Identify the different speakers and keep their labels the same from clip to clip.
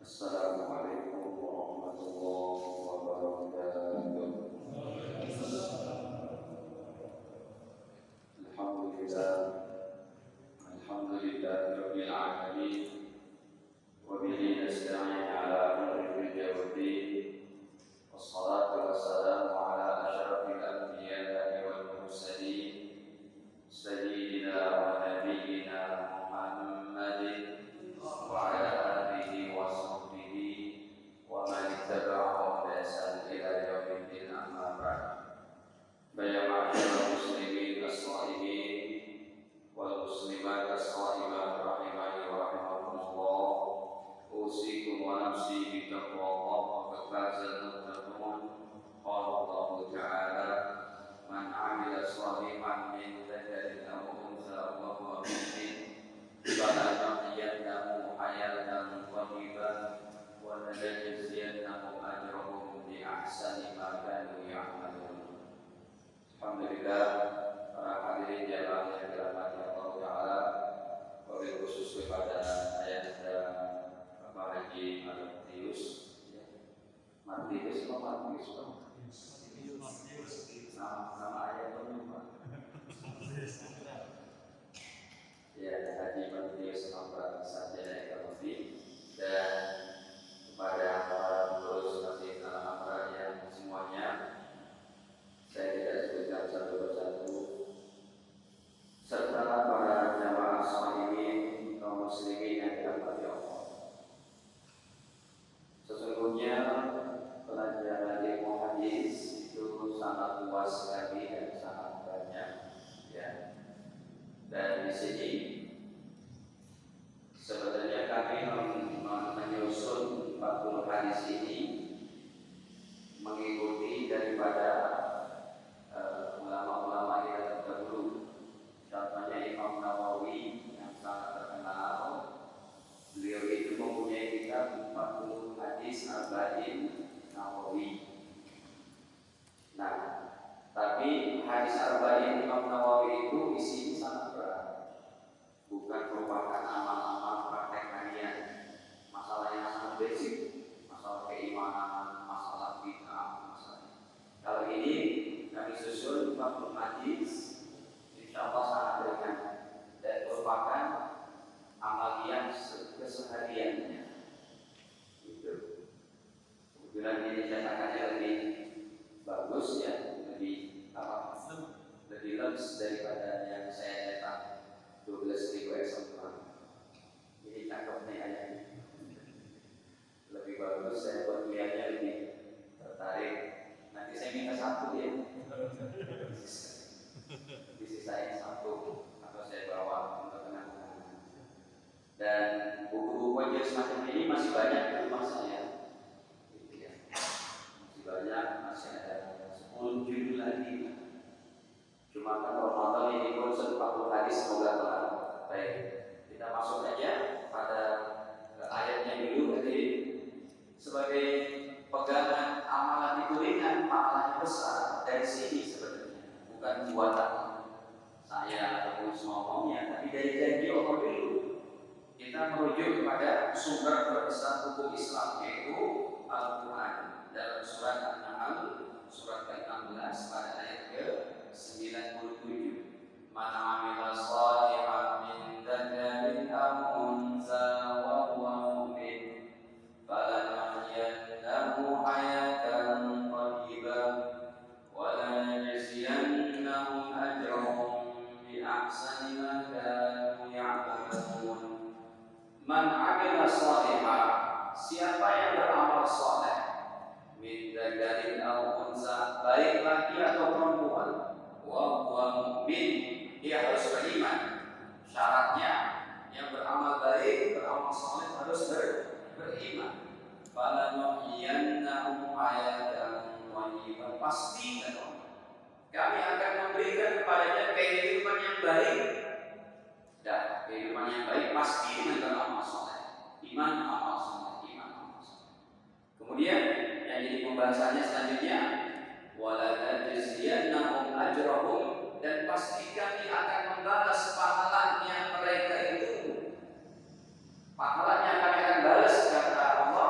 Speaker 1: Assalamualaikum warahmatullahi wabarakatuh. Alhamdulillah, alhamdulillahirabbil alamin. Wa bihi nasta'in ala umuri dunya waddin. Wassalatu wassalamu ala asyrafil anbiya'i wal mursalin sayyidina wa nabiyyina Muhammadin wa ala alihi wa sahbihi wa man ittaba'ahum bi ihsan ila yaumiddin, amma ba'd. Ya ma'asyiral muslimin as-shaimin wal muslimat as-shaimat rahimani wa rahimakumullah. Usikum wa nafsi bi taqwallah wa qad fazal muttaqun. Qala Allah ta'ala: man 'amila shalihan min dzakarin aw untha wa huwa mu'min فَلَنُحْيِيَنَّهُ حَيَاةً طَيِّبَةً وَلَنَجْزِيَنَّهُمْ أَجْرَهُمْ بِأَحْسَنِ مَا كَانُوا يَعْمَلُونَ. Alhamdulillah, para hadirin jamaah yang dirahmati Allah Ta'ala, wabil khusus kepada ayahanda Bapak Haji Martius. Martius atau Martius? Nama ayah penuh. Ya, Haji Martius Nomor Sarjana Ekonomi, dan kepada para pengurus masjid Al-Amrah yang semuanya, saya tidak sebutkan satu persatu, serta para jamaah sholihin kaum muslimin yang dirahmati Allah. Sesungguhnya pelajaran ilmu hadis itu sangat luas sekali dan sangat banyak, ya. Dan di sini sebenarnya kami menyusun 40 hadis ini mengikuti daripada ulama-ulama yang terdahulu. Contohnya Imam Nawawi yang sangat terkenal, beliau itu mempunyai kitab 40 hadis Arba'in Nawawi. Nah, tapi hadis Arba'in Imam Nawawi itu isinya sangat berat, bukan merupakan amal-amal praktek harian. Masalahnya sangat basic, masalah keimanan, masalah bid'ah, masalah. Kalau ini kami susun 40 hadis, insya Allah sangat ringan dan merupakan amalian kesehariannya. Gitu. Kemudian ini cetakannya lebih bagus, ya, lebih lems daripada yang saya cetak 12.000 eksemplar. Ini cakep nih ayahnya, lebih bagus, saya buat lihatnya lebih tertarik. Nanti saya minta satu, ya, disisain satu atau saya bawa untuk kenang-kenangan. Dan buku-buku aja semacam ini masih banyak di rumah saya, gitu, ya. Masih banyak, masih ada 10 judul lagi. Cuma kan Ramadan ini pun 40 hadis, semoga telah. Baik, kita masuk aja pada ayatnya dulu. Jadi sebagai pegangan amalan itu ringan, pahalanya besar. Dari sini sebenarnya, bukan buatan saya ataupun ngomongnya, tapi dari janji Allah dulu. Kita merujuk kepada sumber terbesar hukum Islam, yaitu Al-Quran. Dalam surat An-Nahl, surat ke-16 pada ayat ke-97. Man 'amila shalihan min dzakarin aw untha wa huwa mu'min falanuhyiyannahu hayatan thayyibah wa lanajziyannahum ajrahum bi ahsani ma kanu ya'malun. Man 'amila shalihan, siapa yang beramal saleh, min dzakarin aw untha, baik laki atau perempuan, wa huwa mu'min, dia harus beriman. Syaratnya yang beramal baik, beramal saleh harus beriman. Falanuhyiyannahu hayatan thayyibah, pasti kami akan memberikan kepadanya kehidupan yang baik. Dan kehidupan yang baik pasti dengan beramal saleh. Iman, amal saleh, iman, amal saleh. Kemudian yang jadi pembahasannya selanjutnya, walanajziyannahum ajrahum, dan pasti kami akan membalas pahalanya mereka itu. Pahalanya kami akan balas, kata Allah,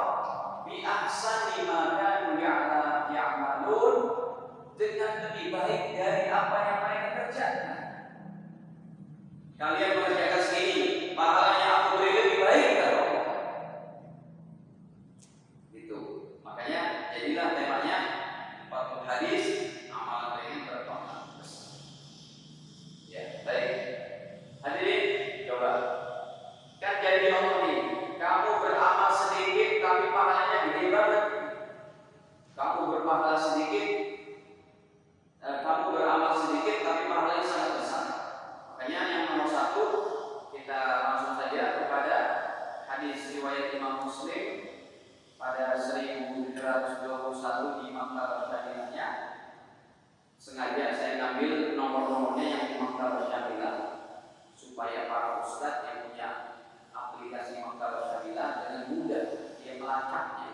Speaker 1: riwayat Imam Muslim pada 1721 di Maktab Syamilahnya. Sengaja saya ngambil nomor-nomornya yang di Maktab Syamilah supaya para ustadz yang punya aplikasi Maktab Syamilah dengan mudah dia melacaknya.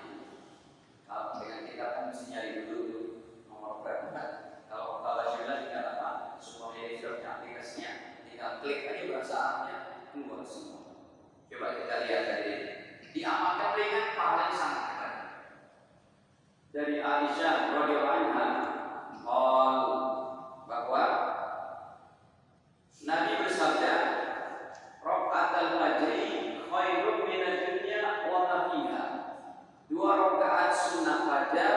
Speaker 1: Kalau dengan kita kan mesti nyari dulu nomor berapa. Kalau Maktab Syamilah tinggal apa? Semuanya dia sudah punya aplikasinya, tinggal klik aja bahasa Arabnya keluar semua. Coba kita lihat dari diamalkan dengan pahalanya sangat hebat. Dari Aisyah radhiyallahu anha bahwa Nabi bersabda, "Raqatul fajri khairun minad dunya wa ma fiha." 2 rakaat sunnah fajar,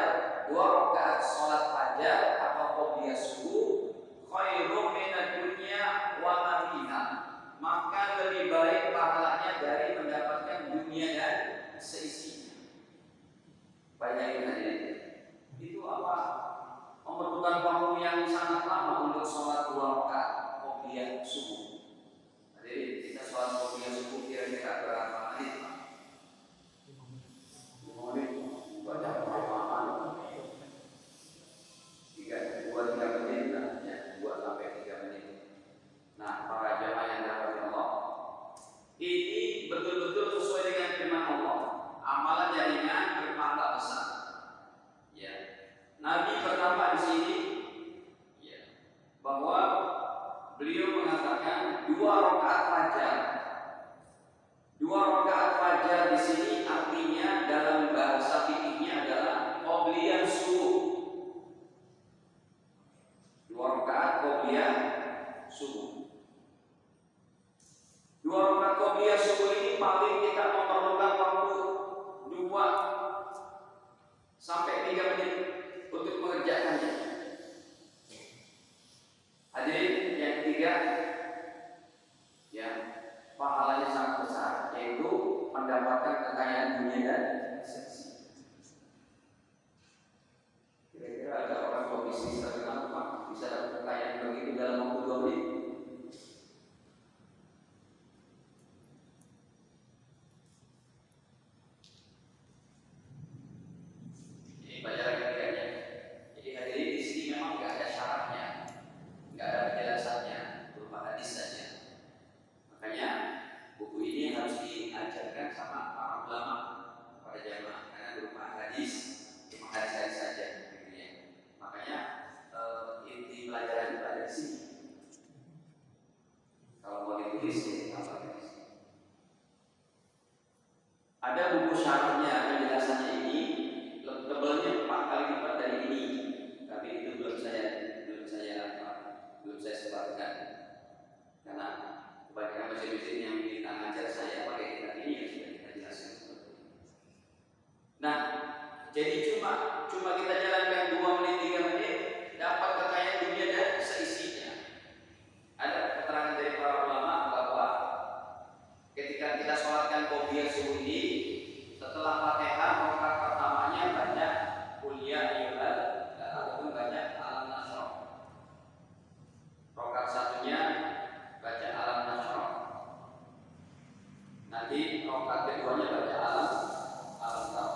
Speaker 1: 2 rakaat salat fajar atau qobliyah subuh khairun minad dunya wa ma fiha. Maka lebih baik pahalanya dari mendapatkan dunia dan seisinya. Bayangin aja. Itu apa? Memerlukan waktu yang sangat lama untuk sholat 2 rakaat qobliyah subuh. Jadi kita sholat qobliyah subuh kira-kira berapa menit? 5 menit. Baca berapa? 2-3 menit lah, ya, 2-3 menit. Nah, para jamaah yang dirahmati Allah, ini betul-betul sesuai dengan firman Allah. Amalan jaringan berpahala besar. Ya. Nabi pertama di sini ya, bahwa beliau mengatakan 2 rakaat fajar. 2 rakaat fajar di sini artinya dalam bahasa fikihnya adalah qobliyah subuh. 2 rakaat qobliyah subuh. 2 rakaat qobliyah subuh ini paling kita memerlukan waktu 2 sampai 3 menit untuk mengerjakannya. Hadirin yang ketiga, ya, pahalanya sangat besar, yaitu mendapatkan kekayaan dunia dan seksi. Kira-kira ada orang berbisnis terkenal Pak bisa dapat kekayaan begitu dalam waktu 2 menit? Ini pelajaran ketiganya. Jadi hadirin di sini memang nggak ada syaratnya, nggak ada penjelasannya, berupa hadis saja. Makanya buku ini harus diajarkan sama para ulama, para jamaah, karena berupa hadis, cuma hadis saja, gitu ya. Makanya inti pelajaran itu ada di sini. Kalau mau ditulis, ya apa tulis? Ada buku syarahnya, penjelasannya ini tebalnya 4 kali lipat dari ini, tapi itu belum saya sebarkan karena kebanyakan mesin-mesin yang kita ngajar saya pakai kitab ini yang sudah kita jelaskan seperti ini. Nah, jadi cuma kita jalankan 2 menit 3 menit dapat kekayaan dunia dan seisinya. Ada keterangan dari para ulama bahwa ketika kita sholatkan qobliyah subuh ini, setelah Fatihah rakaat pertamanya banyak kuliah ayyuhal ataupun banyak alam nasrah. Rakaat satunya baca alam nasrah. Nanti rakaat keduanya baca alam nasrah.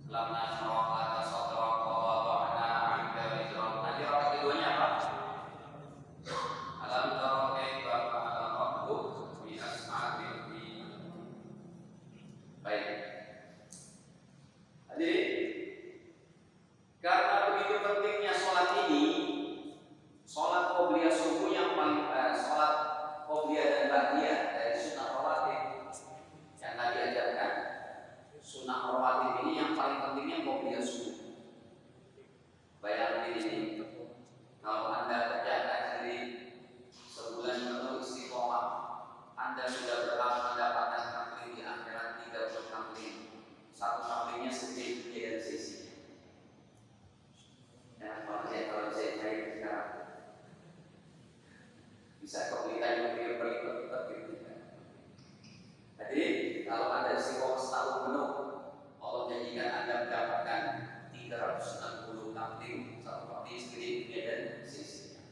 Speaker 1: Alam nasrah laka sadrak wa wada'na 'anka wizrak. Nanti rakaat keduanya apa? Alam tara kaifa fa'ala rabbuka bi ashabil fil. Baik. Hadirin, karena begitu pentingnya sholat ini, sholat qobliyah subuh yang paling sholat qobliyah dan ba'diyah dari sunnah rawatib yang tadi ajarkan. Sunnah rawatib ini yang paling pentingnya qobliyah subuh. Bayangkan ini, kalau Anda kerjakan sendiri sebulan penuh istiqomah, Anda sudah berhak mendapatkan taklim di akhirat 30 taklim. 1 taklimnya sedikit dan sisinya. Ya, kalau saya cari sekarang bisa kau kita yang berlipat-lipat gitu. Hadirin, kalau Anda istiqomah setahun penuh, Allah janjikan Anda mendapatkan 360 taklim, 1 taklim sedikit dan sisinya.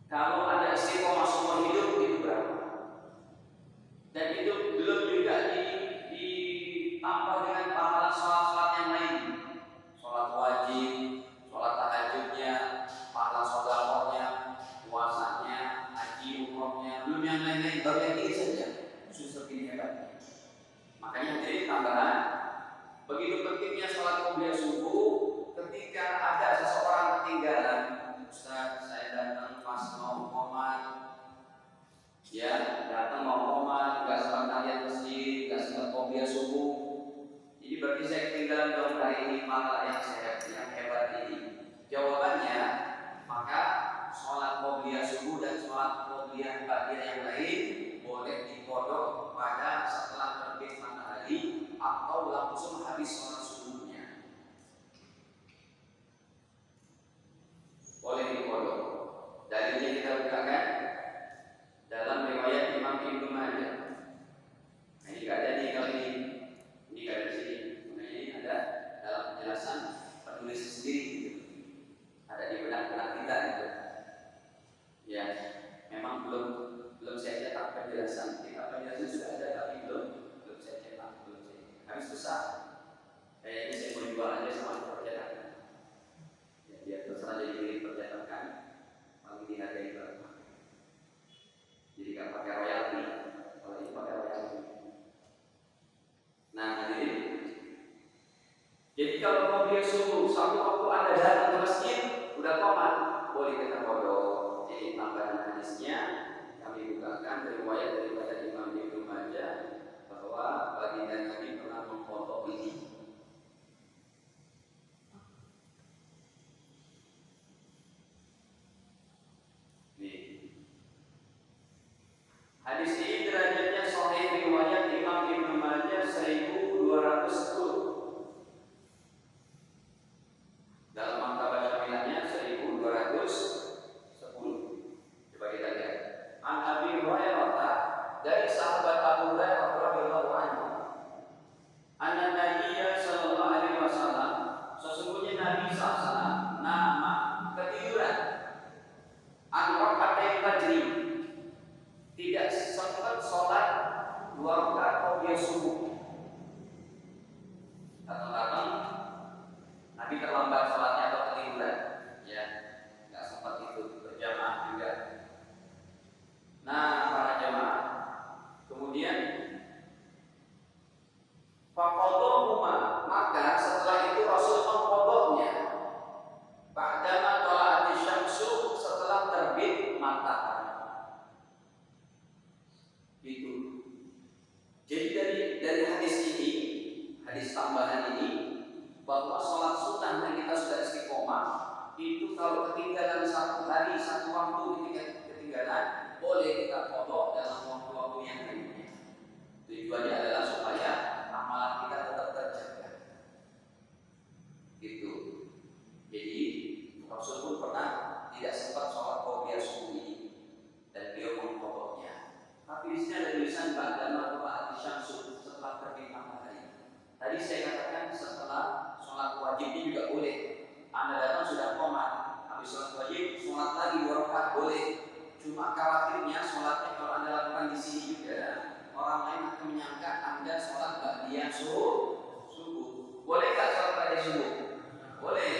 Speaker 1: Kalau Anda istiqomah semua hidup itu berapa? naik bagian kiri saja sudah begini hebat. Makanya jadi tambahan begitu pentingnya sholat qobliyah subuh. Ketika ada seseorang ketinggalan, Ustaz, saya datang pas mau qomat, ya datang mau qomat, nggak sempat kalian masjid, nggak sempat qobliyah subuh. Jadi berarti saya ketinggalan dalam hari ini pahala yang hebat ini. Jawabannya, maka sholat qobliyah subuh dan sholat qobliyah ba'diyah yang lain boleh dikodok pada setelah terbit matahari atau langsung habis sholat subuhnya. Boleh dikodok. Dalilnya kita bukakan dalam riwayat Imam Ibnu Majah. Nah, ini nggak ada nih kali ini. Ini nggak ada di sini. Nah, ini ada dalam penjelasan penulis sendiri. Gitu. Ada di benak-benak kita gitu. Ya, memang belum saya cetak penjelasan. Penjelasan sudah ada tapi belum saya cetak, habis besar. Kayaknya saya mau jual aja sama percetakan. Ya, biar terserah jadi milik percetakan. Paling dihargai berapa? Jadi nggak pakai royalti. Kalau ini pakai royalti. Nah, hadirin. Jadi kalau mau dia subuh, satu waktu Anda datang ke masjid, udah qomat, boleh kita kodok. Jadi tambahan hadisnya kami bukakan riwayat daripada Imam Ibnu Majah bahwa baginda Nabi pernah mengkodok ini. Nih. Hadis ini derajatnya sahih riwayat Imam Ibnu Majah 1210. Dalam martabat syamilahnya 1210. Coba kita lihat. An Abi Hurairah, dari sahabat Abu Hurairah radhiyallahu anhu, anna Nabiyya sallallahu alaihi wasallam, sesungguhnya Nabi sallallahu nama ketiduran an rakaat fajr, tidak sempat sholat 2 rakaat qobliyah subuh. Datang Nabi terlambat sholatnya atau ketiduran, ya, nggak sempat itu berjamaah juga. Nah, para jamaah, kemudian faqadahuma, maka setelah itu Rasul mengqadahnya ba'dama tala'ati syamsu, setelah terbit matahari. Itu. Jadi dari hadis ini, hadis tambahan ini, bahwa sholat sunnah yang kita sudah istiqomah itu kalau ketinggalan satu hari, satu waktu ketinggalan, boleh kita kodok dalam waktu-waktu yang lainnya. Tujuannya adalah supaya amalan kita tetap terjaga. Itu. Jadi Rasul pun pernah tidak sempat sholat qobliyah subuh ini dan beliau mengkodoknya. Tapi di sini ada tulisan ba'dama tala'ati syamsu, setelah terbit matahari. Tadi saya katakan setelah sholat wajibnya juga boleh. Anda datang sudah qomat, habis sholat wajib, sholat lagi 2 rakaat boleh. Cuma khawatirnya sholatnya kalau Anda lakukan di sini juga, orang lain akan menyangka Anda sholat ba'diyah subuh. Boleh nggak sholat ba'diyah subuh? Boleh.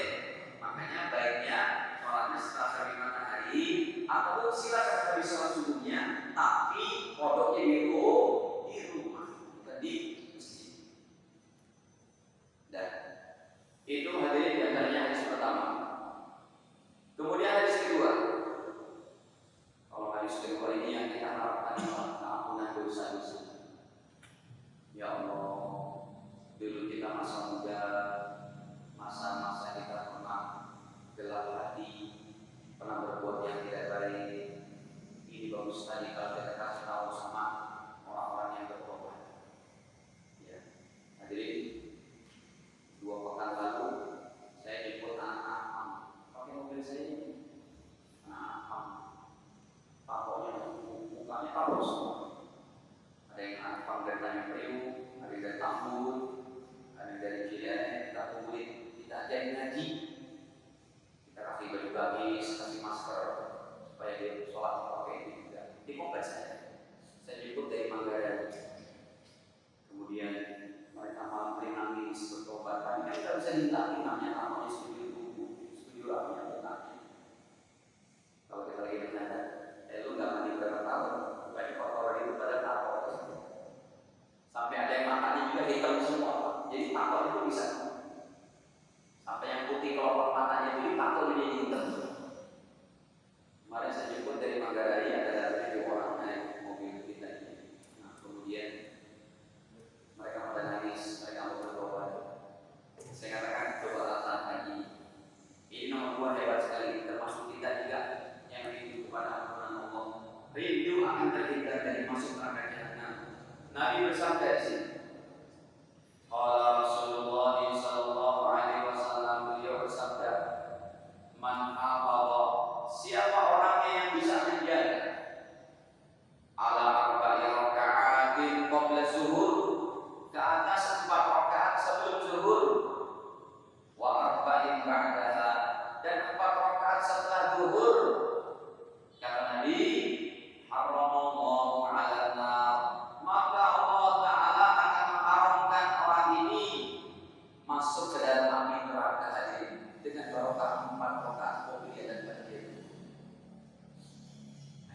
Speaker 1: Makanya baiknya sholatnya setelah terbit matahari, atau silakan habis sholat subuhnya, tapi kodoknya di rumah, bukan di masjid. Dan itu hadirin di antaranya hadis pertama. Kemudian hadis kedua. Kalau hadis kedua ini yang kita harapkan ampunan dosa-dosa. Ya Allah, dulu kita masa muda, masa-masa kita pernah gelap hati, pernah berbuat yang tidak baik. Ini bagus sekali kalau kita kasih tahu sama orang-orang yang bertobat. Ya, hadirin. 2 pekan lalu saya jemput anak Am pakai mobil saya ini. Anak Am, paponya mukanya kapus semua. Ada yang anak Am dari Tanjung Priok, ada yang dari Tambun, ada yang dari Cileunyi. Kita kumpulin, kita ajarin ngaji, kita kasih baju gamis, kasih masker supaya dia sholat pakai ini juga. Di kompleks saya jemput dari Manggarai. Kemudian mereka malam hari nangis bertobat. Tapi kan kita bisa hindari namanya namanya studio ramenya bertanya. Kalau kita lagi bercanda, lu nggak mandi berapa tahun? Banyak kotoran Nabi bersabda di sini. Qala Rasulullah sallallahu alaihi wasallam, beliau bersabda, "Man hafadha," siapa orangnya yang bisa menjaga ala arba'i raka'atin qabla zuhur, ke atas 4 rakaat sebelum zuhur, wa arba'in ba'daha, dan 4 rakaat setelah zuhur, kata Nabi, haramallahu 'alan nar, maka Allah Ta'ala akan mengharamkan orang ini masuk ke dalam api neraka hadirin dengan barokah 4 rakaat qobliyah dan ba'diyah.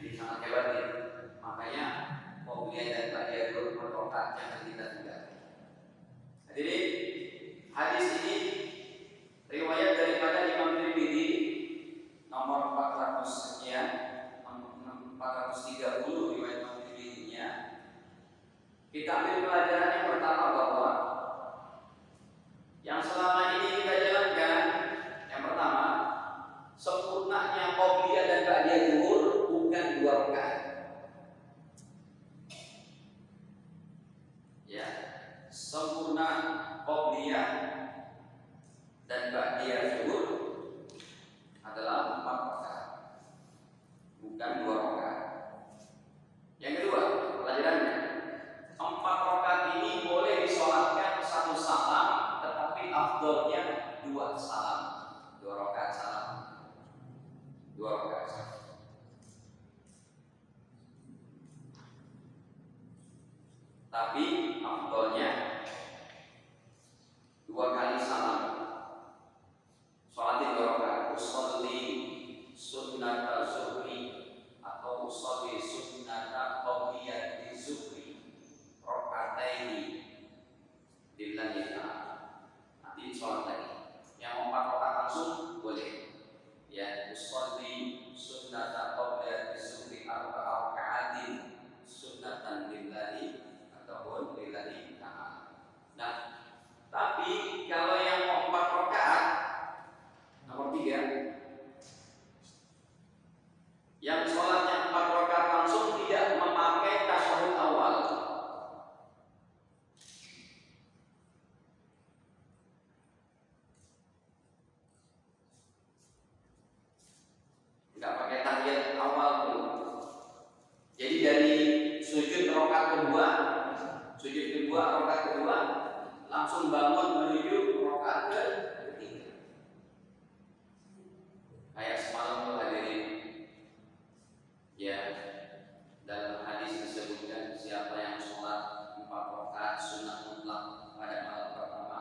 Speaker 1: Ini sangat hebat ya. Makanya qobliyah dan ba'diyah itu 4 rakaat yang kita tinggalkan. Hadirin, hadis ini riwayat daripada Imam Tirmidzi nomor 400 sekian, 430 riwayat Imam Tirmidzi-nya. Kita ambil pelajaran yang pertama bahwa yang selama ini kita jalankan, yang pertama, sempurnanya qobliyah dan ba'diyah zuhur bukan 2 rakaat. Ya, sempurna qobliyah dan ba'diyah zuhur adalah 4 rakaat, bukan 2 rakaat. Yang kedua, pelajarannya, 4 rakaat ini boleh disolatkan 1 salam, tetapi afdolnya 2 salam, 2 rakaat salam, 2 rakaat salam. Tapi afdolnya 2 kali salam. Sholatin 2 rakaat, usolli sunnata zuhri atau usolli sunnata qobliyah di zuhri rakaataini lillahi ta'ala. Nanti sholat lagi. Yang 4 rakaat langsung boleh. Ya, usolli sunnata qobliyah di zuhri arba'a raka'atin sunnatan lillahi ataupun lillahi ta'ala. Nah, tapi kalau yang mau 4 rakaat, nomor 3, yang sholatnya 4 rakaat langsung tidak memakai tasyahud awal. Enggak pakai tahiyat awal dulu. Jadi dari sujud rakaat kedua, rakaat kedua, langsung bangun menuju rakaat ketiga. Kayak semalam tuh hadirin. Ya, dalam hadis disebutkan siapa yang sholat 4 rakaat sunat mutlak pada malam pertama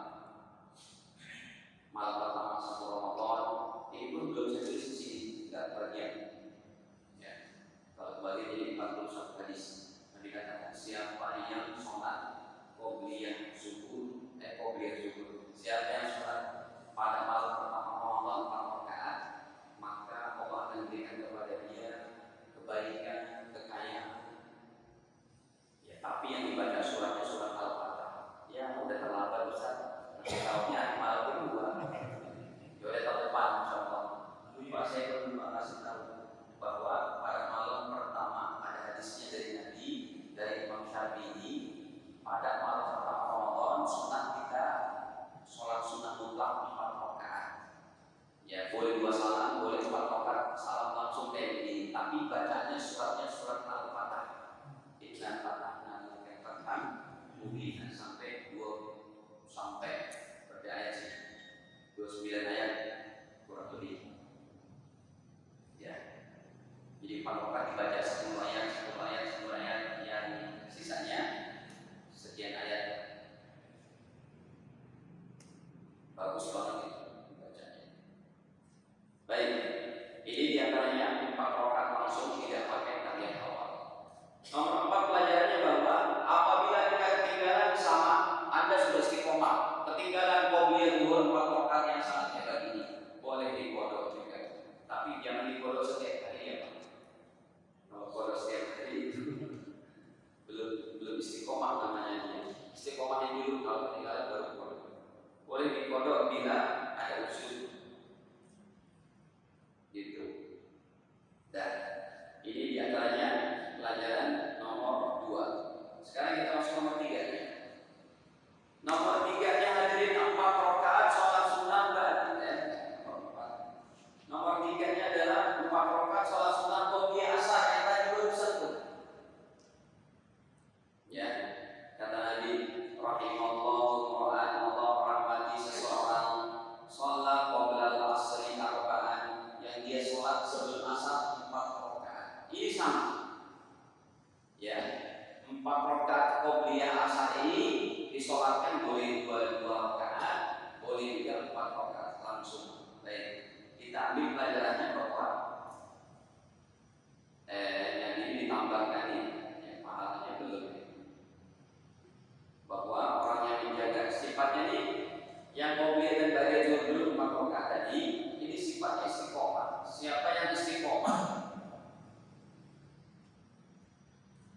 Speaker 1: 1 Ramadan, ini pun belum saya tulis di sini, nggak bagian. Ya, kalau bagian ini 41 hadis yang dikatakan siapa yang sholat qobliyah zuhur, siapa yang sholat pada malam pertama Ramadan 4 rakaat, maka Allah akan berikan kepada dia kebaikan, kekayaan. Ya, tapi yang dibaca suratnya surat Al-Fatihah. Ya, udah terlambat Ustaz. Nanti tahunnya malam kedua. Ya udah tahun depan insyaallah. Lupa saya belum kasih tahu bahwa pada malam pertama ada hadisnya dari Nabi, dari Imam Syafi'i, pada malam pertama Ramadan sunat kita sholat sunat mutlak 4 rakaat. 4 rakaat qobliyah asar ini disolatkan boleh 2 rakaat, boleh juga 4 rakaat langsung. Baik, kita ambil pelajarannya bahwa yang ini ditambahkan ya, pahalanya belum, bahwa orang yang menjaga sifatnya ini yang qobliyah dan ba'diyah dulu 4 rakaat tadi, ini sifatnya istiqomah. Siapa yang istiqomah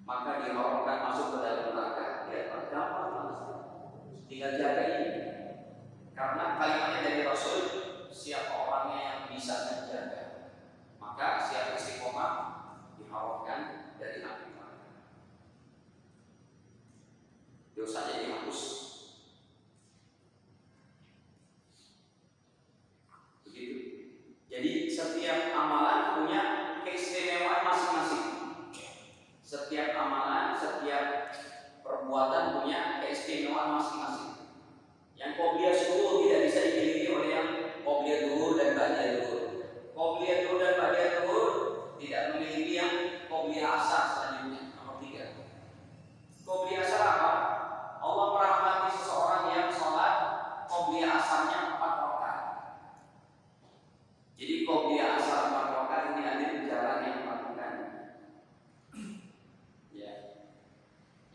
Speaker 1: maka diharamkan masuk ke dalam neraka. Ya, gampang, tinggal jaga ini. Karena kalimatnya dari Rasul, siapa orangnya yang bisa menjaga, maka siapa istiqomah diharamkan dari api neraka. Dosanya dihapus. Begitu. Jadi setiap amalan punya keistimewaan masing-masing. Setiap amalan, setiap perbuatan punya keistimewaan masing-masing. Yang qobliyah subuh tidak bisa dimiliki oleh yang qobliyah zuhur dan ba'diyah zuhur. Qobliyah zuhur dan ba'diyah zuhur tidak memiliki yang qobliyah asar selanjutnya, nomor 3. Qobliyah asar apa? Allah merahmati seseorang yang sholat qobliyah asarnya 4 rakaat. Jadi qobliyah asar 4 rakaat ini ada jarang yang melakukan.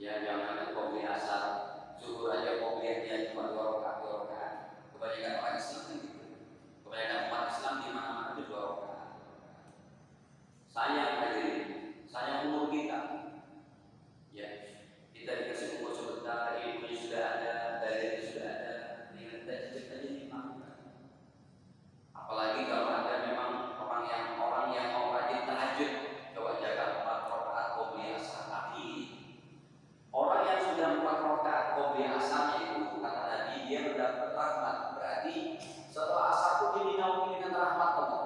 Speaker 1: Ya jangan qobliyah asar zuhur aja qobliyahnya cuma 2 rakaat. Kebanyakan orang Islam kan gitu. Kebanyakan umat Islam di mana-mana itu 2 rakaat. Sayang hadirin, sayang umur kita. Ya, kita dikasih umur sebentar, ilmunya sudah ada, dalilnya sudah ada, tinggal kita cicip aja dimakan. Apalagi kalau ada memang orang yang mau rajin tahajud, coba jaga 4 rakaat qobliyah asar. Tapi orang yang sudah 4 rakaat qobliyah asarnya itu kata Nabi dia mendapat rahmat. Berarti setelah asar itu dia dinaungi dengan rahmat Allah.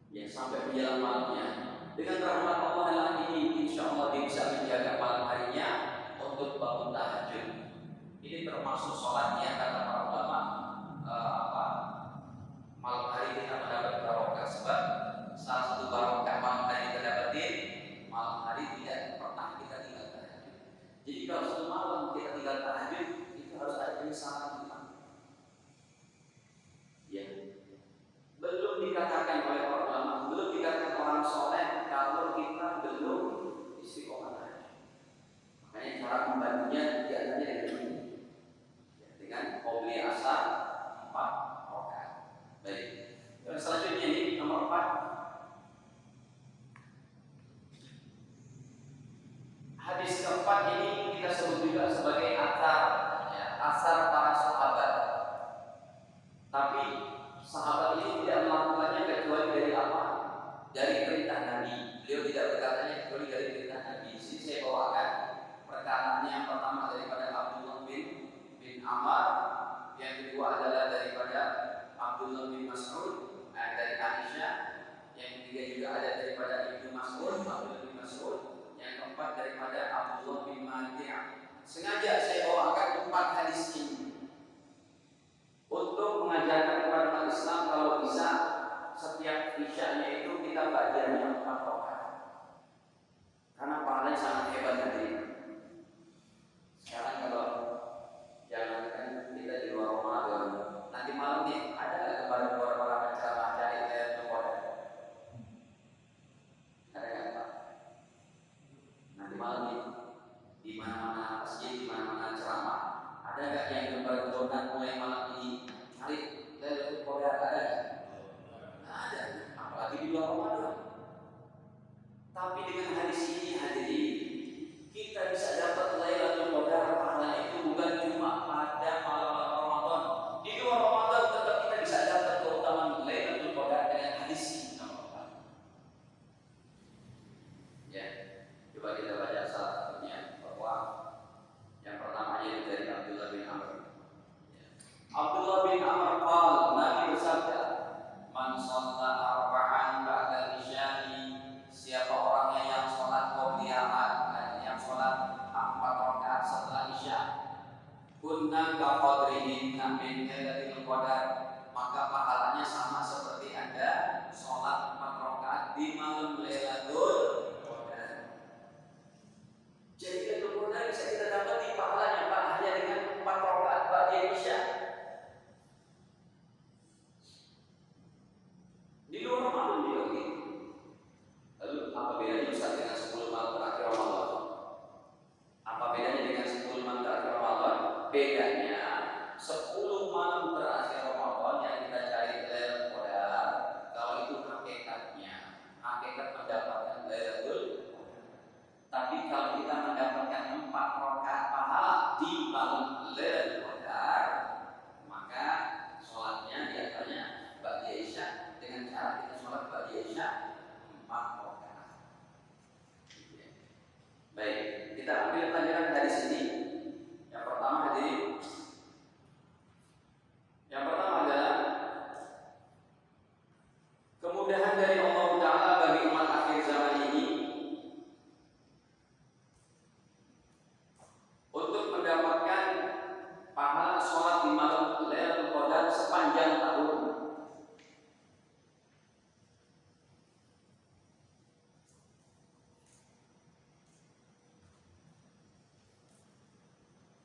Speaker 1: Ya sampai menjelang malamnya dengan rahmat Allah dalam ini, insya Allah dia bisa menjaga malam harinya untuk bangun tahajud. Ini termasuk sholatnya kata para ulama. Malam hari kita mendapat barokah sebab salah satu barokah malam hari kita dapatin, malam hari tidak pernah kita tinggal tahajud. Jadi kalau satu malam kita tinggal tahajud itu harus ada penyesalan kita. Ya, belum dikatakan oleh para ulama, belum dikatakan orang soleh kalau kita belum istiqomah tahajud. Makanya cara membantunya diantaranya dengan ini, dengan qobliyah asar 4 rakaat. Baik. Yang selanjutnya ini nomor 4. Hadis keempat ini kita sebut juga sebagai asar, ya, asar para sahabat. Tapi sahabat ini tidak melakukannya kecuali dari apa? Dari perintah Nabi. Beliau tidak berkatanya kecuali dari perintah Nabi. Di sini saya bawakan perkataannya yang pertama daripada Abdullah bin Amr, yang kedua adalah daripada Abdullah bin Mas'ud, dari Aisyah, yang ketiga juga ada daripada Ibnu Mas'ud, Abdullah bin Mas'ud, yang keempat daripada Abdullah bin Madi'. Sengaja saya bawakan 4 hadis ini untuk mengajarkan kepada umat Islam kalau bisa setiap isya'nya itu kita ba'diyahnya 4 rakaat. Karena pahalanya sangat hebat tadi. Sekarang kalau jangankan kita di luar Ramadan, nanti malam nih ada nggak kemarin orang penceramah cari Lailatul Qadar? Ada nggak Pak? Nanti malam nih di mana-mana masjid, di mana-mana ceramah, ada nggak yang berkenan mulai malam ini cari Lailatul Qadar? Ada nggak? Nggak ada, apalagi di luar Ramadan. Tapi dengan hadis ini hadirin, kita bisa dapat Lailatul Qadar. Pahalanya itu bukan cuma pada malam Ramadan. Di luar Ramadan tetap kita bisa dapat keutamaan Lailatul Qadar dengan hadis ini. Ya, coba kita baca salah satunya bahwa yang pertamanya itu dari Abdullah bin Amr. Abdullah bin Amr qala, Nabi bersabda, man shalla arba'an ba'da isya'i, siapa orangnya yang sholat qobliyah, yang sholat 4 rakaat setelah isya, kunna ka qadrihi min lailatul qadar, maka pahalanya sama seperti Anda sholat 4 rakaat di malam Lailatul Qadar. kita ambil pelajaran dari sini. Yang pertama hadirin, yang pertama adalah kemudahan dari Allah Ta'ala bagi umat akhir zaman ini untuk mendapatkan pahala sholat di malam Lailatul Qadar sepanjang tahun.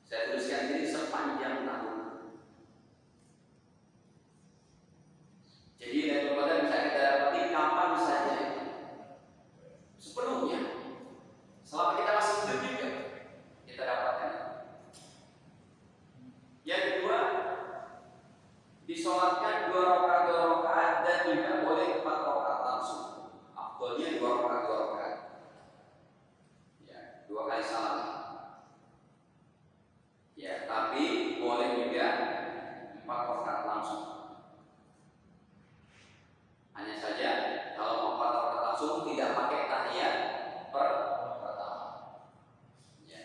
Speaker 1: Saya tuliskan ini sepanjang tahun. Jadi Lailatul Qadar bisa kita dapati kapan saja, sepenuhnya. Selama kita masih hidup juga kita dapatkan. Yang kedua, disolatkan 2 rakaat dan juga boleh 4 rakaat langsung. Afdalnya 2 rakaat. Ya, 2 kali salam. Ya, tapi boleh juga 4 rakaat langsung. Hanya saja kalau 4 rakaat langsung tidak pakai tahiyat pertama. Ya.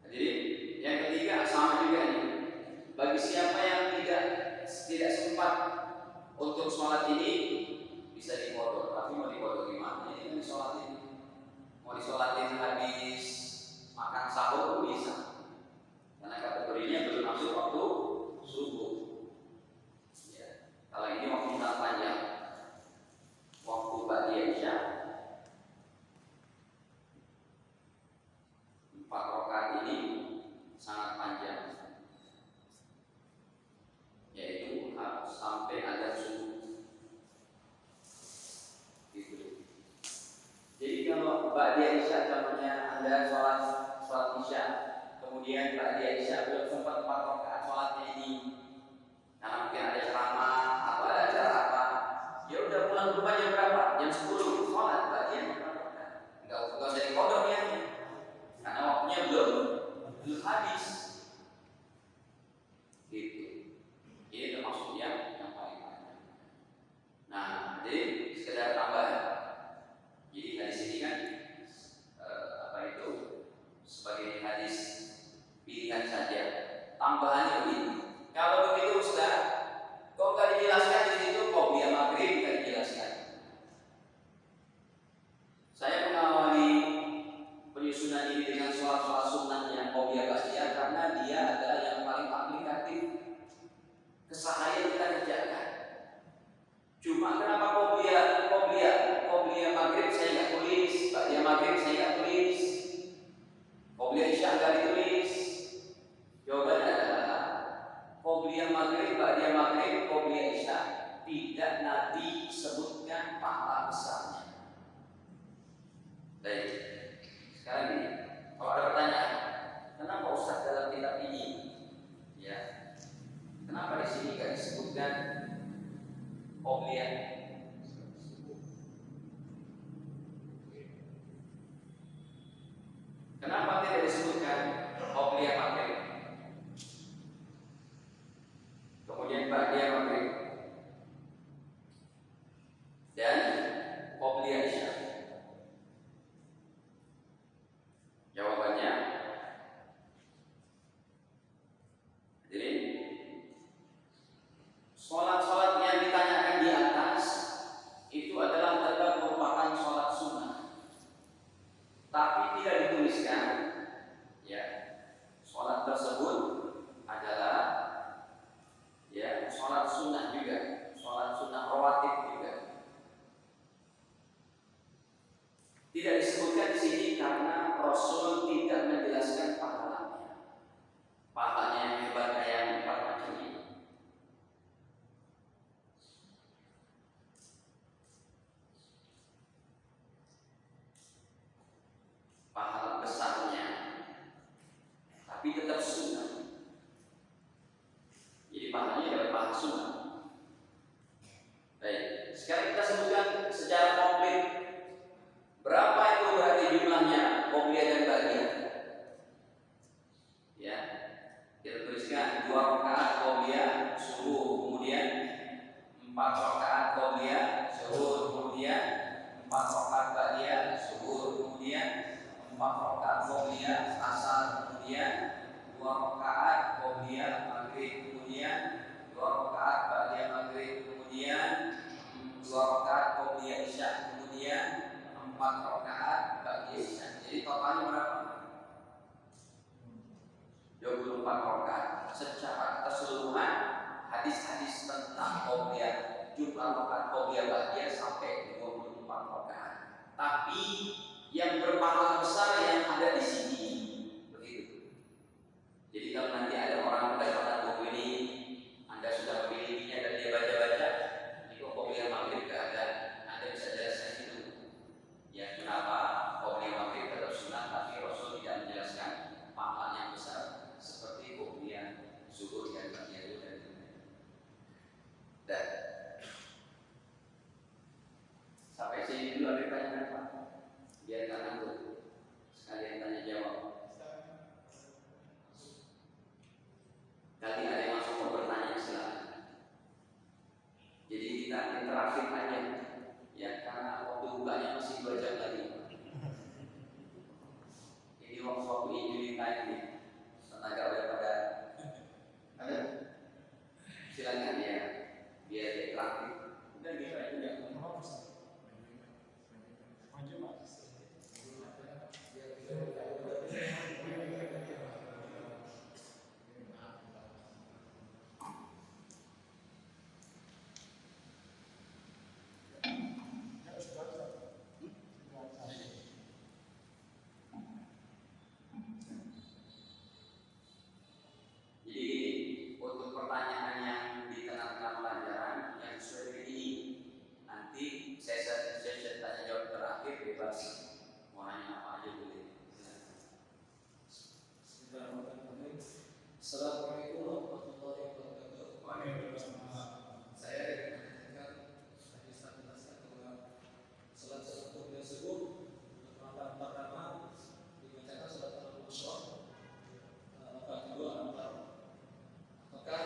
Speaker 1: Jadi yang ketiga sama juga nih. Bagi siapa yang tidak sempat untuk sholat ini bisa dikodok. Tapi mau dikodok gimana? Ini kan disolatin. Mau disolatin habis makan sahur pun bisa, karena kategorinya belum masuk waktu subuh. Ya. Kalau ini waktu sangat panjang, waktu ba'da isya 4 rakaat ini sangat panjang, yaitu harus sampai azan subuh. Jadi kalau ba'da isya contohnya Anda sholat isya, kemudian ba'da isya belum sempat 4 rakaat sholatnya ini, karena mungkin ada ceramah atau ada acara apa, ya udah pulang ke rumah jam berapa? Jam 10 sholat ba'da isya. Enggak usah dikodok ya, karena waktunya belum habis. Gitu. Ini termasuk yang paling banyak. Nah, jadi sekedar tambahan. Jadi hadis ini kan sebagai hadis pilihan saja. Tambahannya begini. Kalau begitu Ustaz, kok nggak dijelaskan di situ qobliyah maghrib nggak dijelaskan? Saya mengawali penyusunan ini dengan sholat sunnahnya qobliyah ba'diyah karena dia adalah yang paling aplikatif keseharian kita kerjakan. Cuma kenapa qobliyah maghrib saya nggak tulis, ba'diyah maghrib saya nggak tulis, qobliyah isya nggak ditulis? Jawabannya adalah qobliyah maghrib, ba'diyah maghrib, qobliyah isya tidak Nabi sebutkan pahala besarnya. Baik, sekarang ini kalau ada pertanyaan, kenapa Ustaz dalam kitab ini, ya, kenapa di sini nggak disebutkan qobliyah? Kenapa tidak disebutkan qobliyah maghrib, kemudian ba'diyah maghrib dan qobliyah isya? Jawabannya, jadi sholat-sholat yang ditanyakan di atas itu adalah tetap merupakan sholat sunnah, tapi tidak dituliskan. Ya, sholat tersebut adalah ya sholat sunnah juga, sholat sunnah rawatib juga. Tidak disebutkan di sini karena Rasul tidak menjelaskan pahalanya. Pahalanya yang hebat kayak 4 macam ini. Pahala besarnya, tapi tetap sunnah. Jadi pahalanya adalah pahala sunnah. Baik, sekarang kita sebutkan secara komplit berapa itu berarti jumlahnya qobliyah dan ba'diyah. Ya, kita tuliskan 2 rakaat qobliyah subuh, kemudian 4 rakaat qobliyah zuhur, kemudian 4 rakaat 4 rakaat qobliyah asar, kemudian 2 rakaat qobliyah maghrib, kemudian 2 rakaat ba'diyah maghrib, kemudian 2 rakaat qobliyah isya, kemudian 4 rakaat ba'diyah isya. Jadi totalnya berapa? 24 rakaat. Secara keseluruhan hadis-hadis tentang qobliyah, jumlah rakaat qobliyah ba'diyah sampai 24 rakaat. Tapi yang berpahala besar yang ada di sini begitu. Jadi kalau nanti ada orang mendapatkan buku ini, Anda sudah memilikinya dan dia baca-baca, ini kok qobliyah maghrib gak ada, Anda bisa jelaskan itu. Ya kenapa qobliyah maghrib tetap sunnah, tapi Rasul tidak menjelaskan pahala yang besar seperti qobliyah zuhur dan ba'diyah dan sampai sini dulu ada pertanyaan Pak? Biar tak nanggung sekalian tanya jawab. Kali ada yang langsung mau bertanya silakan. Jadi kita interaktif aja ya, karena waktu bukanya masih 2 jam lagi. Ini waktu injury time nih, tenaga daripada ada. Silakan ya, biar interaktif. Udah gitu aja ya. Jadi untuk pertanyaan yang di tengah-tengah pelajaran yang sesuai ini, nanti sesi tanya jawab terakhir bebas, mau nanya apa aja boleh.
Speaker 2: Assalamualaikum warahmatullahi wabarakatuh.
Speaker 1: Waalaikumsalam.
Speaker 2: Saya menanyakan hadis menjelaskan bahwa salat subuh dan subuh pertama dibacakan salat al-Qur'an, rakaat kedua antar. Apakah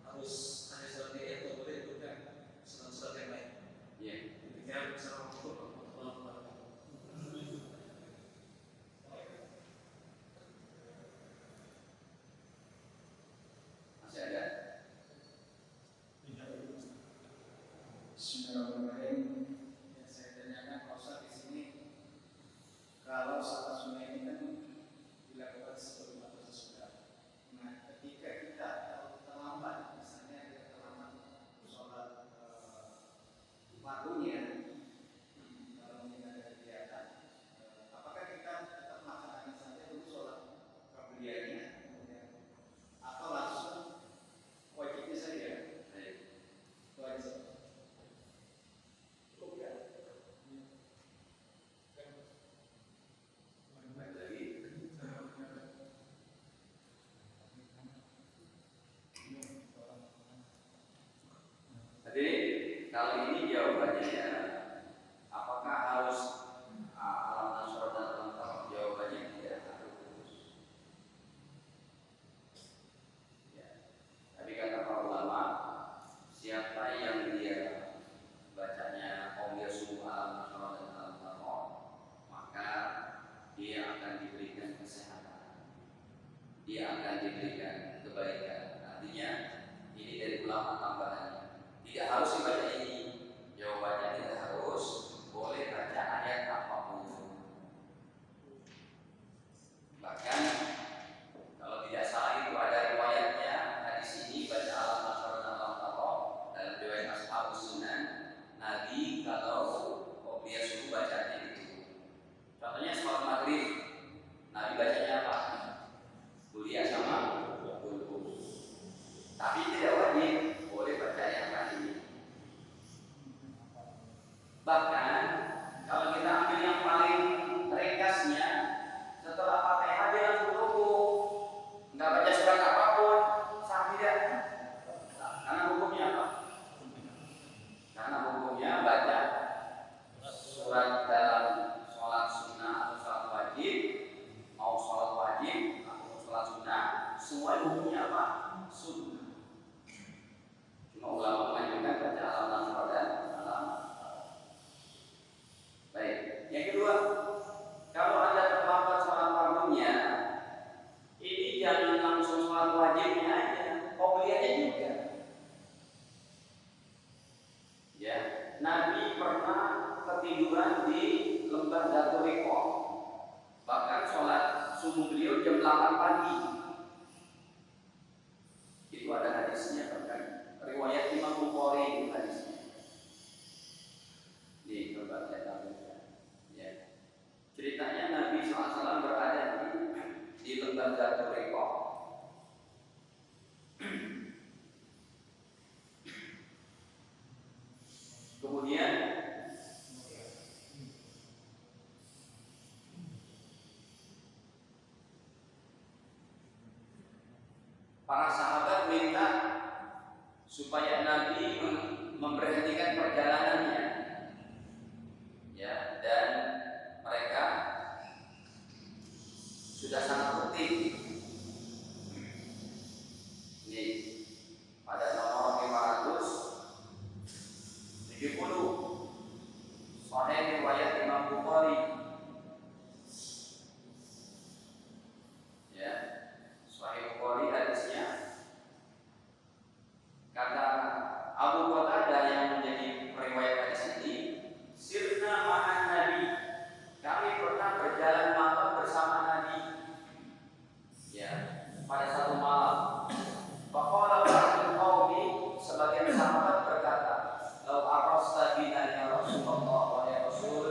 Speaker 2: harus hanya salat ini atau boleh bukan salat yang lain?
Speaker 1: Iya.
Speaker 2: Demikian. Assalamualaikum warahmatullahi wabarakatuh.
Speaker 1: Masih ada?
Speaker 3: Bismillahirrahmanirrahim. Yang saya tanyakan Pak Ustaz di sini, kalau salat sunnah ini kan dilakukan sebelum atau sesudah. Nah, ketika kita terlambat, misalnya ada terlambat sholat fardunya, kalau mungkin ada kegiatan, apakah kita tetap melaksanakan saja dulu sholat qabliyahnya, kemudian atau langsung wajibnya saja? Itu aja.
Speaker 1: Jadi kalau ini jawabannya ya, apakah harus alam nasr dan alam tawaf? Jawabannya tidak harus. Ya. Tapi kata para ulama, siapa yang dia bacanya qobliyah subuh alam nasr dan alam tawaf, maka dia akan diberikan kesehatan, dia akan diberikan kebaikan. Artinya ini dari ulama tambahannya. Tidak harus dibaca ini. Jawabannya tidak harus. Boleh baca ayat apapun. Bahkan kalau tidak salah itu ada riwayatnya hadis ini baca alam nasr dan alam tawaf dalam riwayat Ashabus Sunan. Nabi kalau qobliyah subuh bacanya itu. Contohnya sholat maghrib, Nabi bacanya apa? Kuliah sama kulhu. Tapi tidak wajib, boleh baca yang lain. Bahkan kalau kita ambil yang paling ringkasnya, setelah Fatihah dia langsung rukuk, nggak baca surat apapun, sah tidak? Karena hukumnya apa? Karena hukumnya baca surat dalam sholat sunnah atau sholat wajib, mau sholat wajib atau sholat sunnah, semua hukumnya apa? Sunnah. Cuma ulama mengajukan baca alam nasr dan alam. makan pagi. Itu ada hadisnya bahkan riwayat Imam Bukhari itu hadisnya. Di coba saya tampilkan. Ya. Ceritanya Nabi SAW berada di lembah Zatul Riqah. Kemudian para sahabat minta supaya Nabi memberhentikan perjalanannya, ya, dan mereka sudah sangat penting. Ini pada nomor 570 Sahih riwayat Imam Bukhari. Ya, Sahih Bukhari hadisnya kata Abu Qatadah yang menjadi periwayat hadis ini, sirna ma'an Nabi, kami pernah berjalan malam bersama Nabi. Ya, pada satu malam. Faqala ba'dul qaumi, sebagian sahabat berkata, "Lau arasta bina ya Rasulullah wa ya Rasul,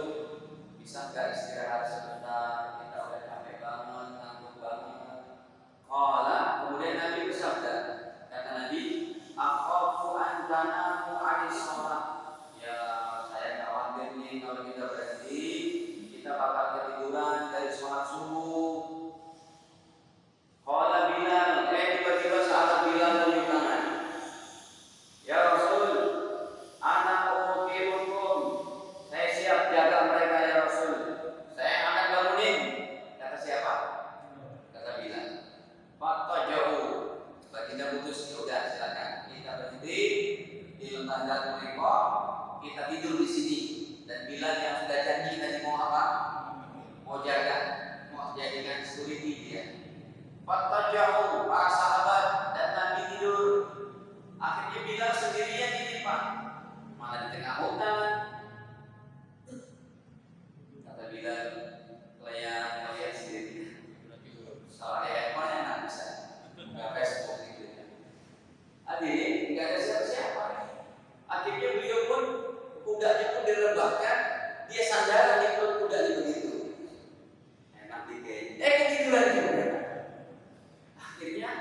Speaker 1: bisa enggak istirahat sebentar? Kita udah capek banget, ngantuk banget." Qala, kemudian Nabi bersabda, kata Nabi, "Akhafu an tanamu 'anis shalah." Ya, saya khawatir nih kalau kita berhenti, kita bakal ketiduran dari sholat subuh. Qala Bilal, tiba-tiba sahabat Bilal menunjuk tangan. Ya Rasul, ana uqimukum. Saya siap jaga mereka ya Rasul. Saya akan bangunin. Kata siapa? Kata Bilal. Fatajau. Baginda putus, ya udah silakan. Kita berhenti di lembah Zatul Riqah. Kita tidur di sini. Dan Bilal yang sudah janji tadi mau apa? Mau jaga, mau jadikan security dia. Fatajau, para sahabat dan Nabi tidur. Akhirnya Bilal sendirian ini Pak, malah di tengah hutan. Kata Bilal, kalian sendiri. Salah mana yang bisa? Nggak Facebook gitu ya. Hadirin, nggak ada siapa-siapa. Akhirnya beliau pun kudanya pun direbahkan, dia sandaran di perut kudanya begitu. Enak dikit. Ketiduran juga. Akhirnya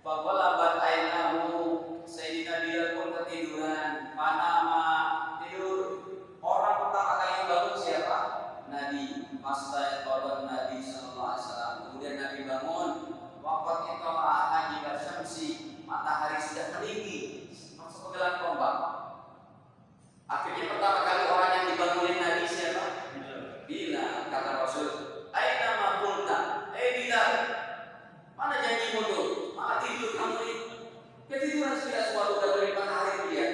Speaker 1: faqalabat ainahu, Sayyidina Bilal pun ketiduran. Panama, tidur. Orang pertama kali yang bangun siapa? Nabi. Mastaiqadhan Nabi sallallahu alaihi wasallam. Kemudian Nabi bangun. Waqat itala'a hajibat syamsi, matahari sudah meninggi, masuk ke dalam tombak. Akhirnya pertama kali orang yang dibangunin Nabi siapa? Bilal. Kata Rasul, "Aina ma qulta?" Bilal, mana janjimu tuh? Malah tidur kamu ini. Ketiduran sudah suatu dari matahari dia.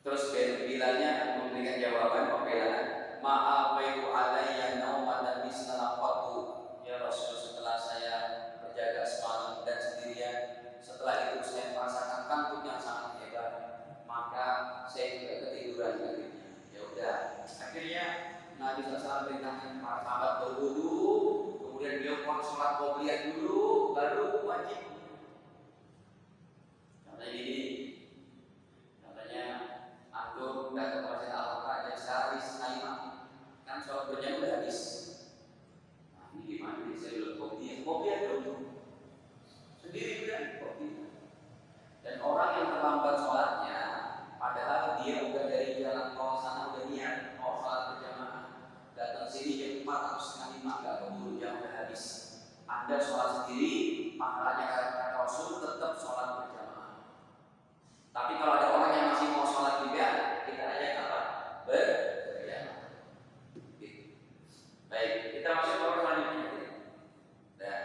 Speaker 1: Terus Bilalnya memberikan jawaban pembelaan. Ma'afaitu alayya naumatan misla qattu. Ya Rasul, setelah saya berjaga semalam dan sendirian, setelah itu saya merasakan kantuk yang sangat hebat, maka saya juga ketiduran akhirnya. Ya udah, akhirnya Nabi SAW perintahkan para sahabat berwudu, kemudian beliau sholat qobliyah dulu, baru wajib. Katanya antum datang ke Masjid Al-Aqsa aja sehari sekali mati, kan sholat berjamaah udah habis. Nah, ini gimana nih? Saya bilang qobliyah dulu, sendiri udah qobliyah. Dan orang yang terlambat sholatnya, padahal dia udah dari jalan tol sana udah niat mau sholat berjamaah, datang sini jam 4 atau setengah 5 nggak keburu, jam udah habis. Anda sholat sendiri, pahalanya kata Rasul tetap sholat berjamaah. Tapi kalau ada orang yang masih mau sholat juga, kita ajak apa? Berjamaah. Baik, kita masuk ke selanjutnya. Dan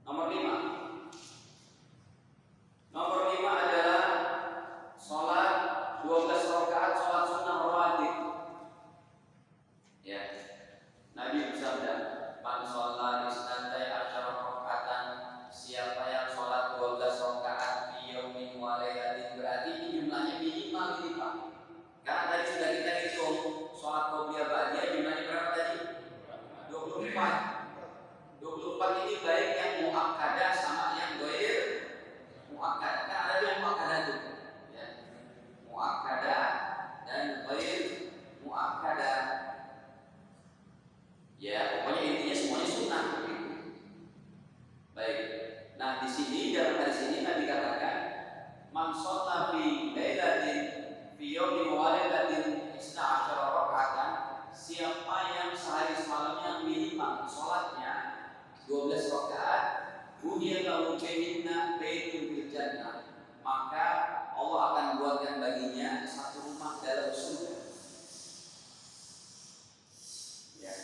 Speaker 1: nomor 5. Nomor 5 adalah sholat 12 rakaat sholat sunnah rawatib. Ya, Nabi bersabda, "Man sholat isnatai asyara rakaat li walidatin isna asyara rakaatan, siapa yang sehari semalamnya minimal sholatnya 12 rakaat, bunya lahu bihinna baitun fil jannah, maka Allah akan buatkan baginya satu rumah dalam surga. Ya.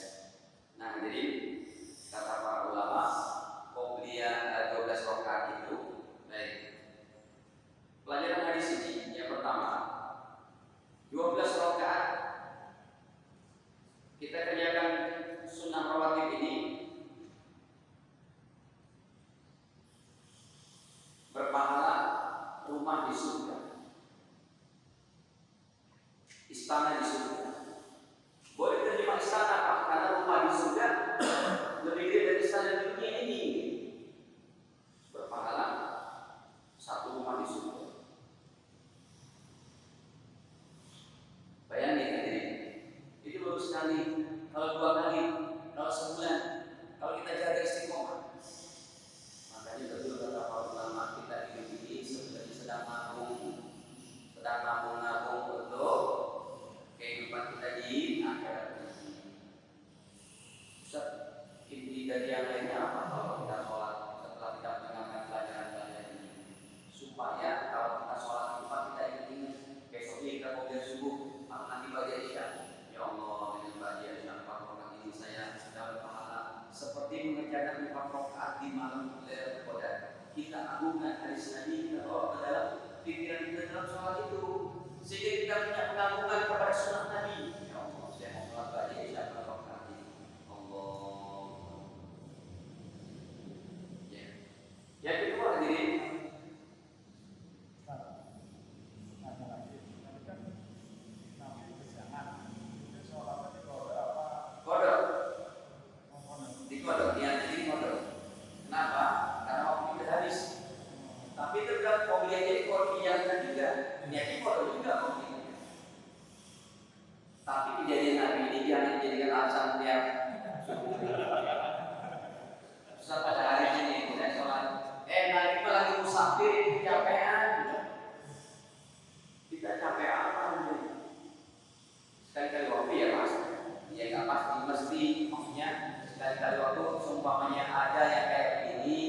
Speaker 1: Nah, jadi kata para ulama, qobliyah 12 rakaat itu baik. Pelajaran hadis ini yang pertama, 12 rakaat kita kerjakan sunnah rawatib ini berpahala rumah di surga, istana di surga. Boleh terjemah istana Pak, karena rumah di surga lebih gede dari istana di dunia ini. Berpahala satu rumah di surga. Bayangin hadirin, itu bagus sekali. Kalau 2 kali, kalau sebulan, kalau kita jaga istiqomah. Makanya betul kata para ulama, kita hidup ini sebenarnya sedang nabung untuk kehidupan kita di akhirat ini. Ustaz, inti dari yang lainnya apa? Kalau kita sholat setelah kita mendengarkan pelajaran-pelajaran ini, supaya kalau kita sholat lupa kita ingat besoknya kita mau subuh atau nanti baca isya. Ya Allah, dengan baca isya 4 rakaat ini saya dapat pahala seperti mengerjakan 4 rakaat di malam Lailatul Qadar. Kita agungkan hadis Nabi, kita bawa ke dalam pikiran kita dalam sholat itu, sehingga kita punya pengagungan kepada sunnah Nabi. Ya Allah, saya mau sholat baca isya 4 rakaat ini. Allah. Ya. Yang kedua hadirin, kodok, ya jadi kodok. Kenapa? Karena waktu sudah habis. Tapi tergantung mobilnya jadi kodok juga. Jadi kodok juga mobilnya. Tapi kejadian Nabi ini jangan dijadikan alasan tiap susah pada hari ini kita sholat. Nabi lagi musafir, capean. Kita capek apa? Sekali-kali waktu ya mas. Ya nggak pasti mesti maksudnya. Sekali-kali waktu seumpamanya ada yang kayak begini,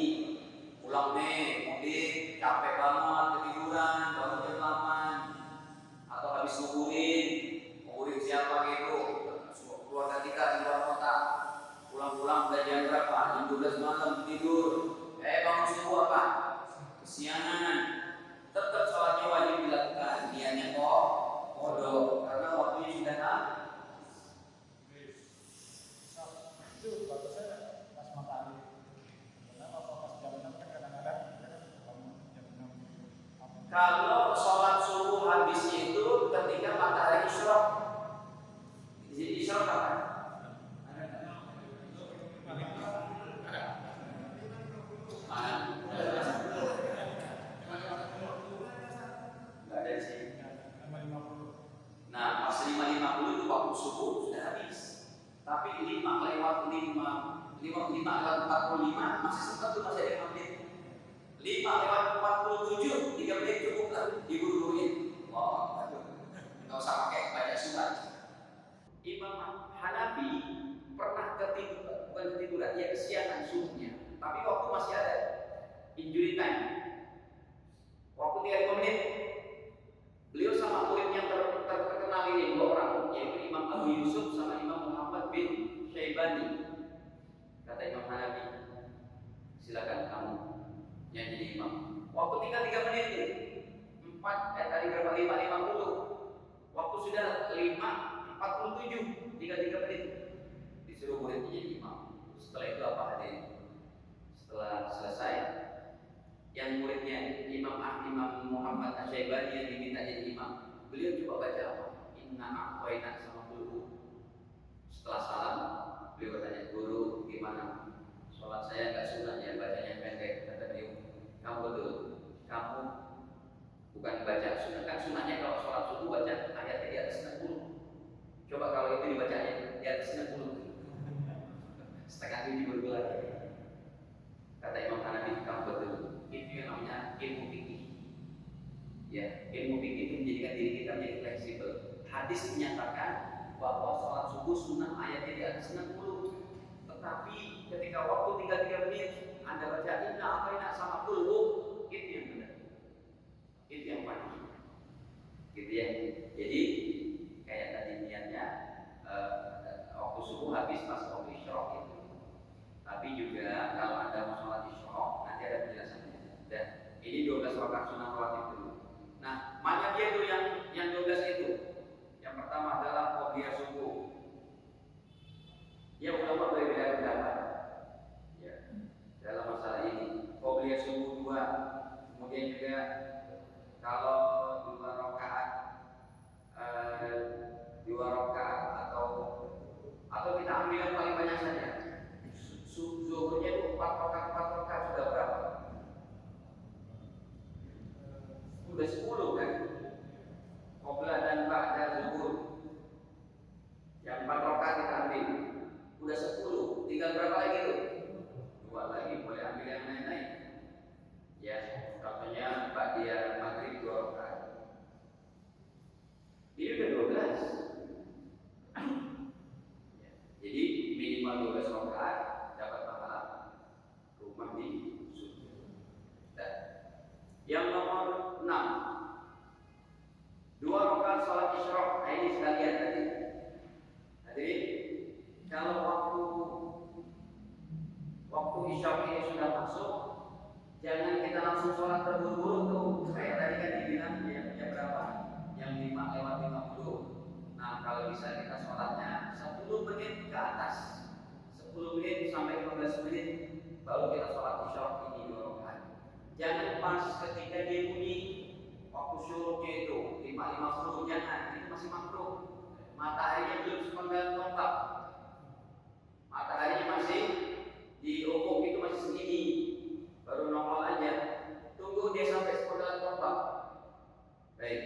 Speaker 1: pulang nih, mudik, capek banget, ketiduran, bangun jam 8, atau habis nguburin siapa gitu, keluarga kita di luar kota, pulang-pulang udah jam berapa, jam 12 malam tidur, bangun subuh apa, kesiangan, tetap sholatnya wajib dilakukan, niatnya kok bodoh, karena waktunya sudah habis.
Speaker 3: Itu batasnya pas matahari. Kenapa pas jam 6 kan kadang-kadang kita kan bangun jam 6.
Speaker 1: Kalau sholat subuh habisnya itu ketika matahari isyraq. Jadi isyraq apa? Enggak ada sih. Nah, pas 5.50 itu waktu subuh sudah habis. Tapi 5 lewat 45 masih sempat tuh, masih ada 5 menit. 5 lewat 47, 3 menit cukup lah diburu-buruin. Wah, aduh, nggak usah pakai baca surat. Imam Hanafi pernah bukan ketiduran, dia kesiangan subuhnya. Tapi waktu masih ada injury time. Waktu 35 menit, beliau sama murid yang terkenal ini 2 orang, yaitu Imam Abu Yusuf sama Imam Muhammad bin Syaibani. Kata Imam Hanafi, silakan kamu yang jadi imam. Waktu tinggal 3 menit nih. Tadi berapa? 5.50. Waktu sudah 5.47, tinggal 3 menit. Disuruh muridnya jadi imam. Setelah itu apa hadirin? Setelah selesai, yang muridnya Imam Muhammad Asy-Syaibani yang diminta jadi imam, beliau coba baca apa? Inna a'tayna sama dulu. Setelah salam, beliau bertanya, guru gimana? Sholat saya nggak sunnah ya, bacanya pendek. Kata beliau, kamu betul, kamu bukan baca sunnah. Kan sunnahnya kalau sholat subuh baca ayatnya di atas 60. Coba kalau itu dibacanya di atas 60, setengah 7 berbulan. Kata Imam Hanafi, kamu betul. Itu yang namanya ilmu fikih. Ya, ilmu fikih itu menjadikan diri kita menjadi fleksibel. hadis menyatakan bahwa sholat subuh sunnah ayatnya di atas 60. Tetapi ketika waktu tinggal 3 menit, Anda baca inna a'tainaka sama qul, itu yang benar. Itu yang pasti. Gitu ya. Jadi kayak tadi niatnya waktu subuh habis pas waktu isyraq itu. Tapi juga kalau Anda mau sholat isyraq nanti ada penjelasannya. Dan ini 12 rakaat sunnah rawatib dulu. Nah, mana dia tuh yang 12 itu? Yang pertama adalah qobliyah subuh. Ya ulama berbeda pendapat. Ya, dalam masalah ini. Qobliyah subuh 2. Kemudian juga kalau 2 rakaat atau kita ambil yang paling banyak saja. Zuhurnya itu 4 rakaat sudah berapa? Sudah 10 kan? Qobla dan ba'da zuhur. Yang 4 rakaat kita ambil. Udah 10. Tinggal berapa lagi tuh? 2 lagi, boleh ambil yang lain-lain. Ya, contohnya ba'da maghrib 2 rakaat. Ini udah 12. Ya, jadi minimal 12 rakaat dapat pahala rumah di surga. Dan yang nomor 6, 2 rakaat salat isyraq. Nah, ini sekalian tadi. Jadi kalau waktu isyraq ini sudah masuk, jangan kita langsung sholat terburu-buru tuh. Kayak tadi kan dibilang ya berapa? Yang 5 lewat 50. Nah, kalau bisa kita sholatnya 10 menit ke atas. 10 menit sampai 15 menit baru kita sholat isyraq ini 2 rakaat. Jangan pas ketika dia bunyi waktu syuruknya itu 5.50, jangan, itu masih makruh. Mataharinya belum sepenggal tombak. Mataharinya masih di ufuk itu masih segini, baru nongol aja. Tunggu dia sampai sepenggal tombak. Baik,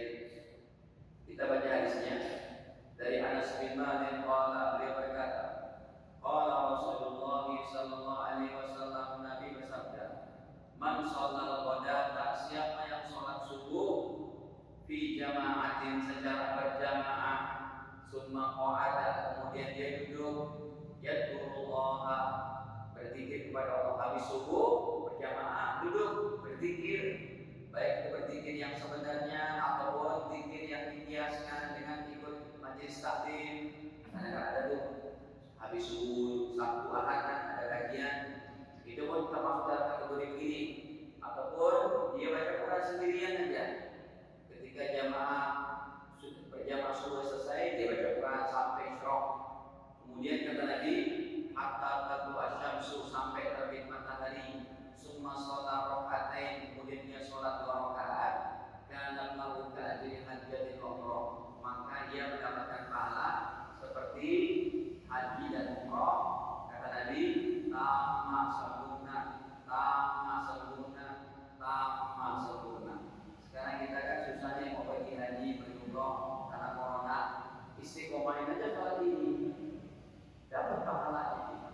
Speaker 1: kita baca hadisnya dari Anas bin Malik qala, beliau berkata, qala Rasulullah sallallahu alaihi wasallam, Nabi bersabda, man shallal ghadata, siapa yang sholat subuh fi jama'atin, secara berjamaah, summa qa'ada, kemudian dia duduk, yadkurullah, berzikir kepada Allah. Habis subuh berjamaah duduk berzikir, baik itu berzikir yang sebenarnya ataupun zikir yang dihiaskan dengan ikut majelis taklim. Karena ada tuh habis subuh Sabtu Ahad kan ada kajian, itu pun termasuk dalam kategori begini. Ataupun dia baca Quran sendirian aja. Ketika berjamaah subuh selesai, dia baca Quran sampai isyraq. Kemudian kata Nabi, hatta tatlu asyamsu, sampai terbit matahari. Summa sholat rakaatain, kemudian dia sholat 2 rakaat. Kana lahu ka'ajri hajjatin umrah, maka dia mendapatkan pahala seperti haji dan umrah. Kata Nabi, tamma sempurna, tamma sempurna, tamma sempurna. Sekarang kita kan susahnya mau pergi haji, pergi umrah karena corona. Istiqomahin aja sholat ini, dapat pahalanya.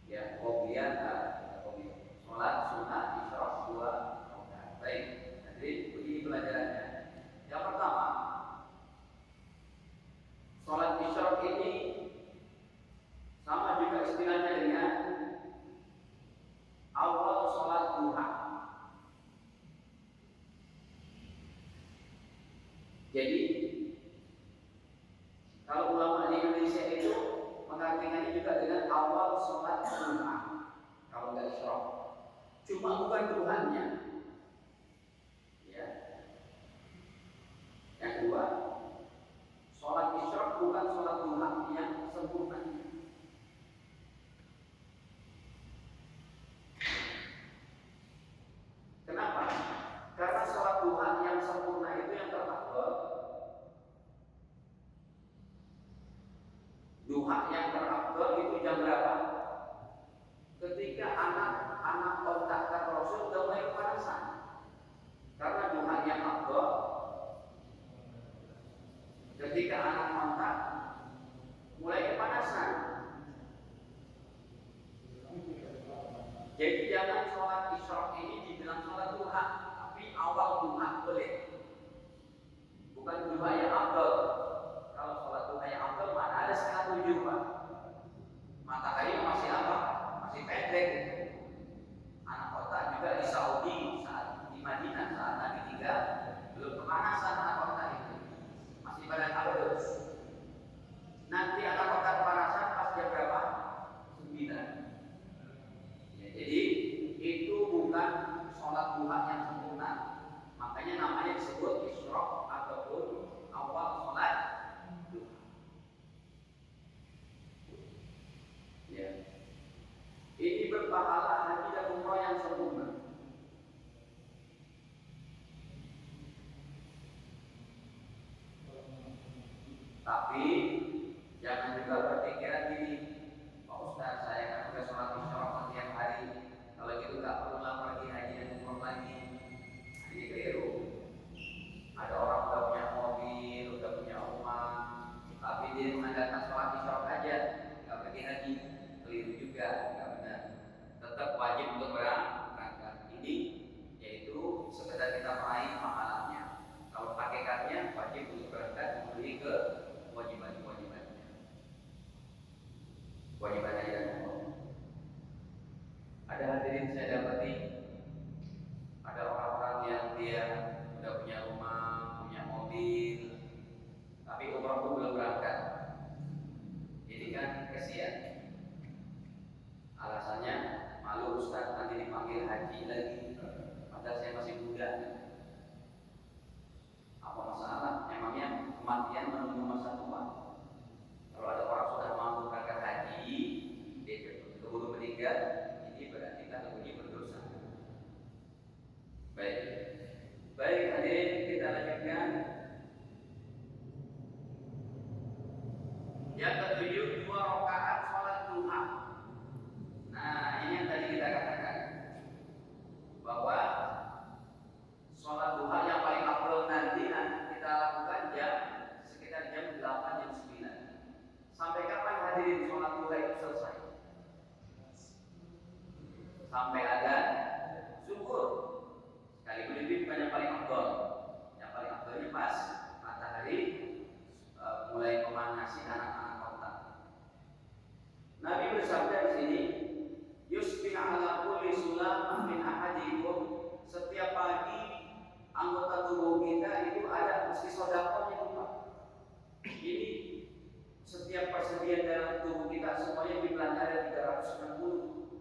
Speaker 1: Ya, qobliyah sholat sunnah isyraq 2 rakaat. Baik, jadi begini pelajarannya. Yang pertama, sholat isyraq ini sama juga istilahnya dengan awal sholat duha. Jadi kalau ulama di Indonesia itu mengartikannya juga dengan awal sholat duha. Kalau nggak isyraq, cuma bukan duhanya. Ya. Yang kedua, sholat isyraq bukan sholat duha yang sempurna. Kenapa? Karena sholat duha yang sempurna itu yang terafdal. Duha yang terafdal itu jam berapa? Ketika anak-anak kontak Rasul sudah mulai kepanasan. Karena duha yang afdal ketika anak kontak mulai kepanasan. Jadi jangan sholat isyraq ini dibilang sholat duha, tapi awal duha boleh. Bukan duha yang afdal Tapi jangan juga berpikiran gini, Pak Ustaz, saya kan udah sholat isyraq setiap hari, kalau gitu nggak perlu lah pergi haji dan umroh lagi. Ini keliru. Ada orang udah punya mobil, udah punya rumah, tapi dia mengandalkan sholat isyraq aja, nggak pergi haji. Keliru juga, nggak benar. Tetap wajib untuk berangkat. Ini yaitu sekedar kita meraih pahalanya. Kalau hakikatnya wajib untuk berangkat memenuhi ke kewajiban haji dan umroh. Ada hadirin saya dapati, ada orang-orang yang dia udah punya rumah, punya mobil, tapi umroh pun belum berangkat. Ini kan kasihan. Alasannya malu Ustaz, nanti dipanggil haji lagi, padahal saya masih muda. Apa masalah? Emangnya kematian menunggu masa tua? Kalau ada orang sudah mampu berangkat haji, dia keburu meninggal, ini berarti kategori berdosa. Baik, baik hadirin, kita lanjutkan. Yang ketujuh, 2 rakaat sholat duha. Nah, ini yang tadi kita katakan bahwa sholat duha yang paling afdal nanti kita lakukan sekitar jam 8 jam 9. Sampai kapan hadirin sholat duha itu selesai? Sampai ada zuhur. Sekalipun itu bukan yang paling afdal. Yang paling afdalnya pas matahari mulai memanasi anak-anak kota. Nabi bersabda di sini, yusbih ala kulli sulamah min ahadikum. Setiap pagi anggota tubuh kita itu ada mesti sedekahnya juga. Ini setiap persediaan dalam tubuh kita semuanya jumlahnya ada 360.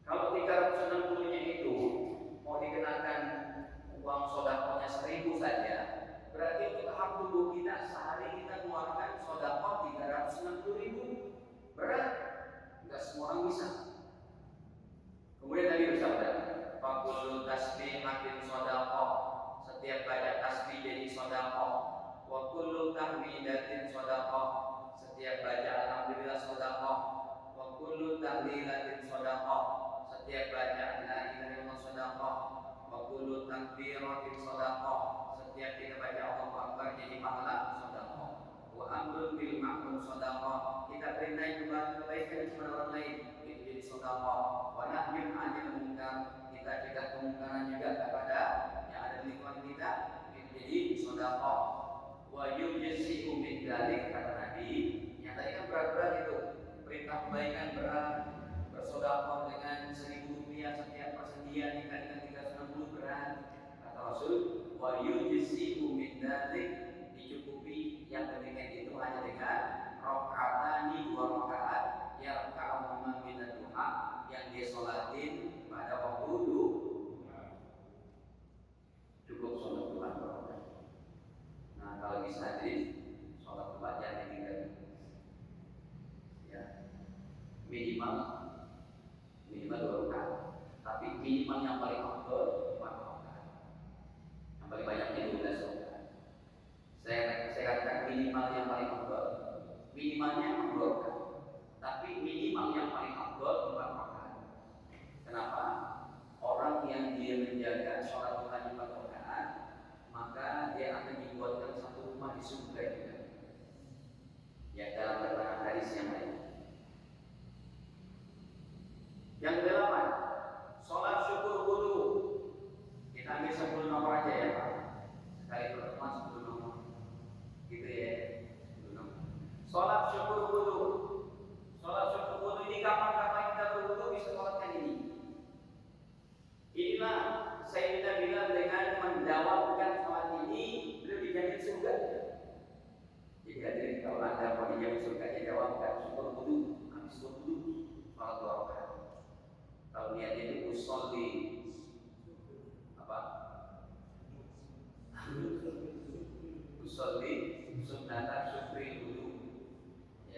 Speaker 1: Kalau 360-nya itu mau dikenakan uang sedekahnya 1000 saja, berarti untuk hak tubuh kita sehari kita keluarkan sedekah 360.000. Berat, enggak semua orang bisa. Kemudian Nabi bersabda, faqulu tasbihatin sedekah. Setiap baca tasbih jadi sedekah. Wa kullu tahmidatin sedekah. Setiap baca alhamdulillah sedekah. Wa kullu tahlilatin sedekah. Setiap baca la ilaha illallah sedekah. Wa kullu takbiratin sedekah. Setiap kita baca Allahu Akbar jadi pahala sedekah. Wa amrun bil ma'ruf sedekah. Kita perintah kebaikan kepada orang lain itu jadi sedekah. Wa nahyun 'anil munkar. Kita cegah kemungkaran juga kepada yang ada di lingkungan kita itu jadi sedekah. Wa yujzi'u min dzalik, kata Nabi, yang tadi kan berat-berat itu perintah kebaikan berat, bersedekah dengan 1.000 rupiah setiap persendian dikalikan 360 berat, kata Rasul. Wa yujzi'u min dzalik, dicukupi yang demikian itu hanya dengan rakaatani 2 rakaat yang ka'amma min duha yang dia sholatin pada waktu dulu. Cukup sholat duha. Nah, kalau bisa hadirin sholat duha jangan ditinggal. Ya, minimal 2 rakaat. Tapi minimal yang paling afdal 4 rakaat. Yang paling banyaknya 12 rakaat. Saya katakan minimal yang paling afdal. Minimalnya 2 rakaat. Tapi minimal yang paling afdal 4 rakaat. Kenapa? Orang yang dia menjaga sholat duha 4 rakaat, maka dia akan dibuatkan satu rumah di surga juga. Ya, dalam keterangan hadis yang lain. Yang ke-8, sholat syukur wudu. Kita ambil 10 nomor aja ya Pak. Sekali pertemuan 10 nomor. Gitu ya, 10 nomor. Sholat syukur wudu. Sholat syukur wudu ini kapan-kapan kita berwudu bisa sholatkan ini. Inilah Sayyidina Bilal dengan menjawabkan sholat ini, beliau dijamin surga. Jadi hadirin, kalau Anda mau dijamin surga, ya jawabkan syukur wudu. Habis wudu, sholat 2 rakaat. Kalau niatnya itu usolli apa? Usolli sunnatan syukri wudu. Ya,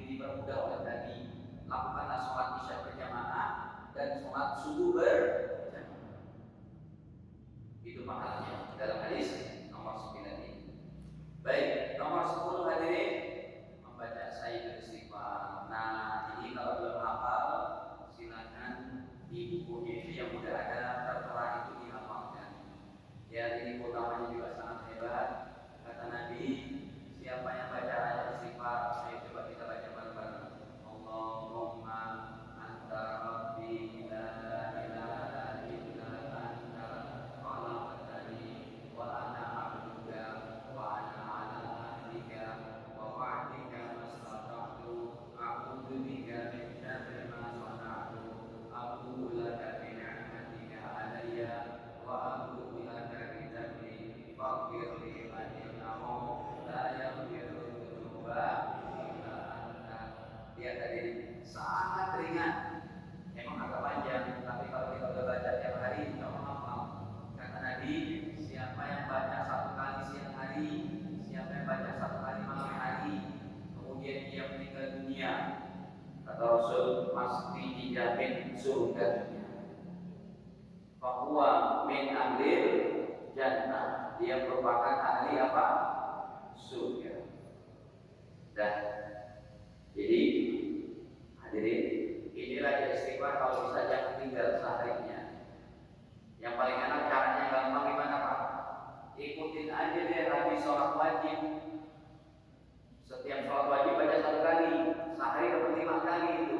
Speaker 1: dipermudah oleh Nabi. Lakukanlah sholat isya berjamaah dan sholat subuh berjamaah. Itu pahalanya dalam hadis nomor 9 ini. Baik, nomor 10 hadirin membaca Sayyidul Istighfar. Nah, ini kalau belum hafal silakan di bukunya itu yang udah ada tertera itu dihafalkan. Ya, ini utamanya juga sangat hebat. Kata Nabi, siapa yang baca ayat istighfar, ayo coba kita baca bareng-bareng. Allahumma anta rabbi la ilaha illa anta khalaqtani wa ana 'abduka wa ana 'ala ahdika wa wa'dika mastata'tu a'udzu bika min syarri ma sana'tu a'udzu laka bi ni'matika 'alayya wa a'udzu laka bi dhanbi faghfir li fa innahu la yaghfiru dzunuba illa anta. Lihat tadi sangat ringan, emang agak panjang, tapi kalau kita udah baca tiap hari kita menghafal. Kata Nabi, siapa yang baca 1 kali siang hari, siapa yang baca 1 kali malam hari, kemudian dia meninggal dunia, kata Rasul, pasti dijamin surganya. Bahwa min ahlil jannah, dia merupakan ahli apa? Surga. Dan jadi hadirin, inilah yang istighfar kalau bisa jangan tinggal seharinya. Yang paling enak caranya gampang gimana Pak? Ikutin aja deh habis sholat wajib. Setiap sholat wajib baca 1 kali, sehari dapat 5 kali itu.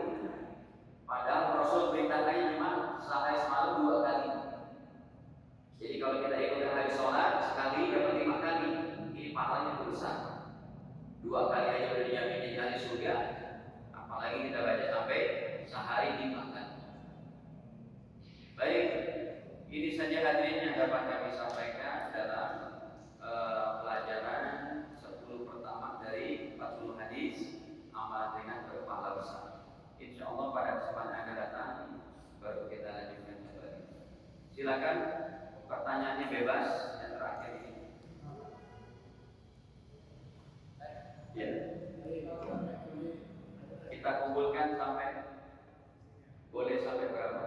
Speaker 1: Padahal Rasul perintahnya cuma sehari semalam 2 kali. Jadi kalau kita ikutin hari sholat sekali dapat 5 kali, ini pahalanya besar. 2 kali aja udah dijamin jadi ahli surga, apalagi kita baca sampai sehari 5 kali. Baik, ini saja hadirin yang dapat kami sampaikan dalam pelajaran 10 pertama dari 40 hadis amal dengan berpahala besar. Insya Allah pada kesempatan yang akan datang baru kita lanjutkan kembali. Silakan, pertanyaannya bebas yang terakhir ini. Ya. Kita kumpulkan sampai boleh sampai berapa?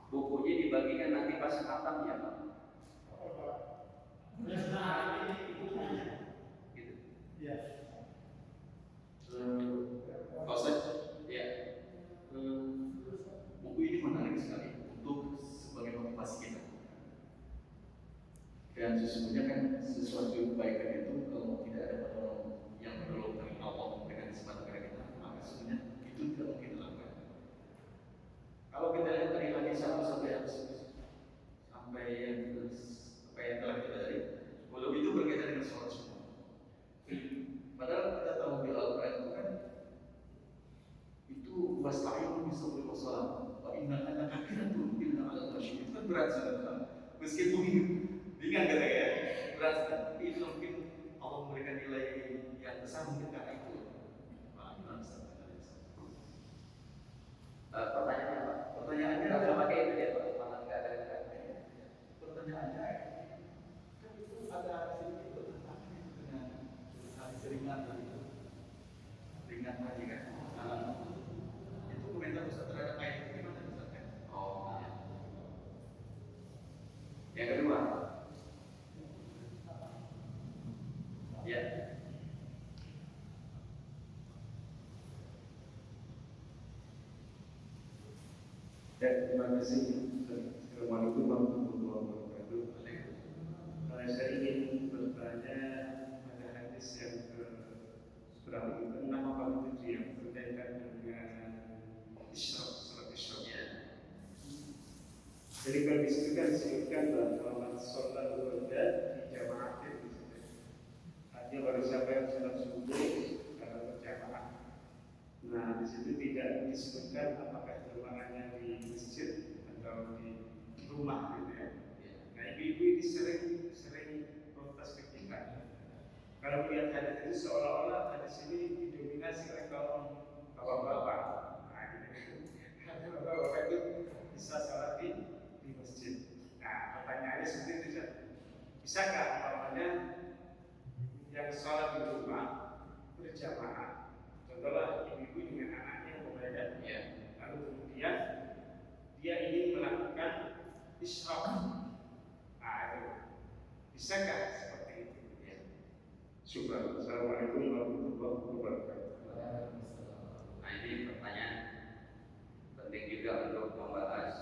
Speaker 1: Bukunya dibagikan nanti pas khatam ya Pak? Gitu.
Speaker 4: Ya.
Speaker 5: Ustaz,
Speaker 1: Ya.
Speaker 5: buku ini menarik sekali untuk sebagai motivasi kita. Dan sesungguhnya kan sesuatu kebaikan itu kalau tidak ada pertolongan yang menolong dari Allah dengan kesempatan kita, maka sebenarnya itu tidak mungkin dilakukan. Kalau kita lihat dari hadis 1 sampai yang telah kita dari 10 itu berkaitan dengan sholat semua. Padahal kita tahu di Al-Quran itu kan itu wasta'inu bis-sabri was-salah wa innaha lakabiratun illa 'alal khashiyin. Itu kan berat sekali. Meskipun ringan kata ya, berat tapi itu mungkin Allah memberikan nilai yang besar mungkin karena itu.
Speaker 1: Pertanyaannya apa?
Speaker 5: Pertanyaannya
Speaker 1: Kalau
Speaker 5: adalah
Speaker 1: pakai itu dia Pak, malah nggak ada.
Speaker 5: pertanyaannya kan itu ada sedikit bertentangan dengan hadis ringan tadi. Ringan tadi kan. Itu komentar Ustaz terhadap ayat itu gimana Ustaz kan?
Speaker 1: Oh. Yang kedua. Ya.
Speaker 4: Ya, terima kasih. Assalamualaikum warahmatullahi wabarakatuh. Saya ingin bertanya pada hadis yang berapa itu 6 apa 7 yang berkaitan dengan Isra, surat Isra.
Speaker 1: Ya.
Speaker 4: Jadi kalau di situ kan disebutkan bahwa sholat berada di jamaah di situ. Hanya baru siapa yang sholat subuh kalau berjamaah. Nah, di situ tidak disebutkan apakah jamaahnya di masjid atau di rumah gitu ya. Nah, ibu-ibu ini sering protes ke kita. Kalau melihat hadis itu seolah-olah hadis ini didominasi oleh kaum bapak-bapak. Nah, gitu. Karena bapak-bapak itu bisa sholat di masjid. Nah, pertanyaannya seperti itu saja. Bisakah umpamanya yang yang sholat di rumah berjamaah, contohlah ibu-ibu dengan anaknya membaca, lalu kemudian dia ingin melakukan isyraq, itu bisakah seperti itu? Syukur. Assalamualaikum warahmatullahi wabarakatuh.
Speaker 1: Nah, ini pertanyaan penting juga untuk membahas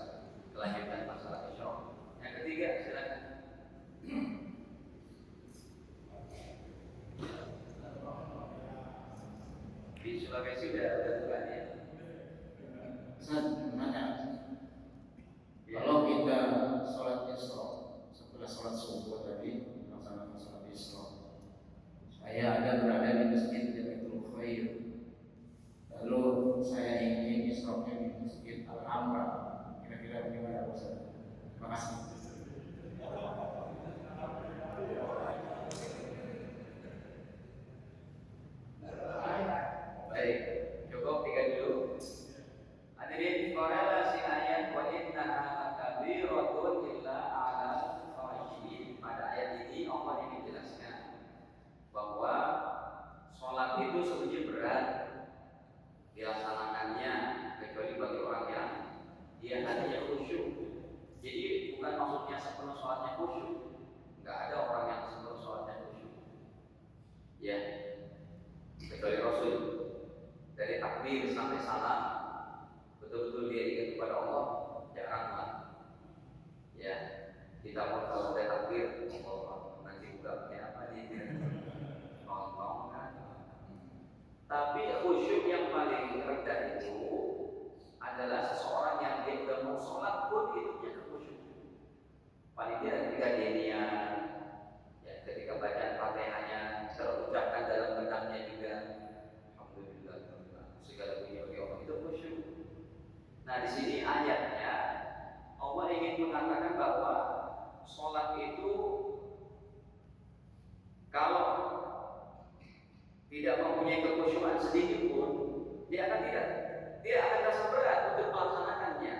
Speaker 1: kelanjutan masalah isyraq. Yang ketiga, silakan. Di Sulawesi sudah bukan ya?
Speaker 5: Ustaz, nanya, kalau kita sholat isyraq setelah sholat subuh tadi melaksanakan sholat isyraq, saya ada berada di masjid Jamiatul Khair, lalu saya ingin isyraqnya di masjid Al-Amra, kira-kira bagaimana Ustaz? Terima kasih.
Speaker 1: Baik, cukup tiga dulu. Hadirin, korelasi ayat wa innaha lakabiratun illa 'alal khashiyin. Pada ayat ini Allah ingin jelaskan bahwa sholat itu sebenarnya berat dilaksanakannya kecuali bagi orang yang dia hatinya khusyuk. Jadi bukan maksudnya sepenuh sholatnya khusyuk. Enggak ada orang yang sepenuh sholatnya khusyuk. Ya, kecuali Rasul. Dari takbir sampai salam betul-betul dia ingat kepada Allah, jaranglah. Ya, kita mau kalau ada takbir, Allah nanti buka pakai apa nih? Nonton kan. Tapi khusyuk yang paling rendah itu adalah seseorang yang dia udah mau sholat pun hidupnya khusyuk. Paling tidak ketika dia niat, ya ketika bacaan Fatihahnya terucapkan dalam benaknya juga, alhamdulillah segala puji bagi Allah, itu khusyuk. Nah, di sini ayatnya Allah ingin mengatakan bahwa sholat itu kalau tidak mempunyai kekhusyukan sedikit pun, dia akan rasa berat untuk melaksanakannya.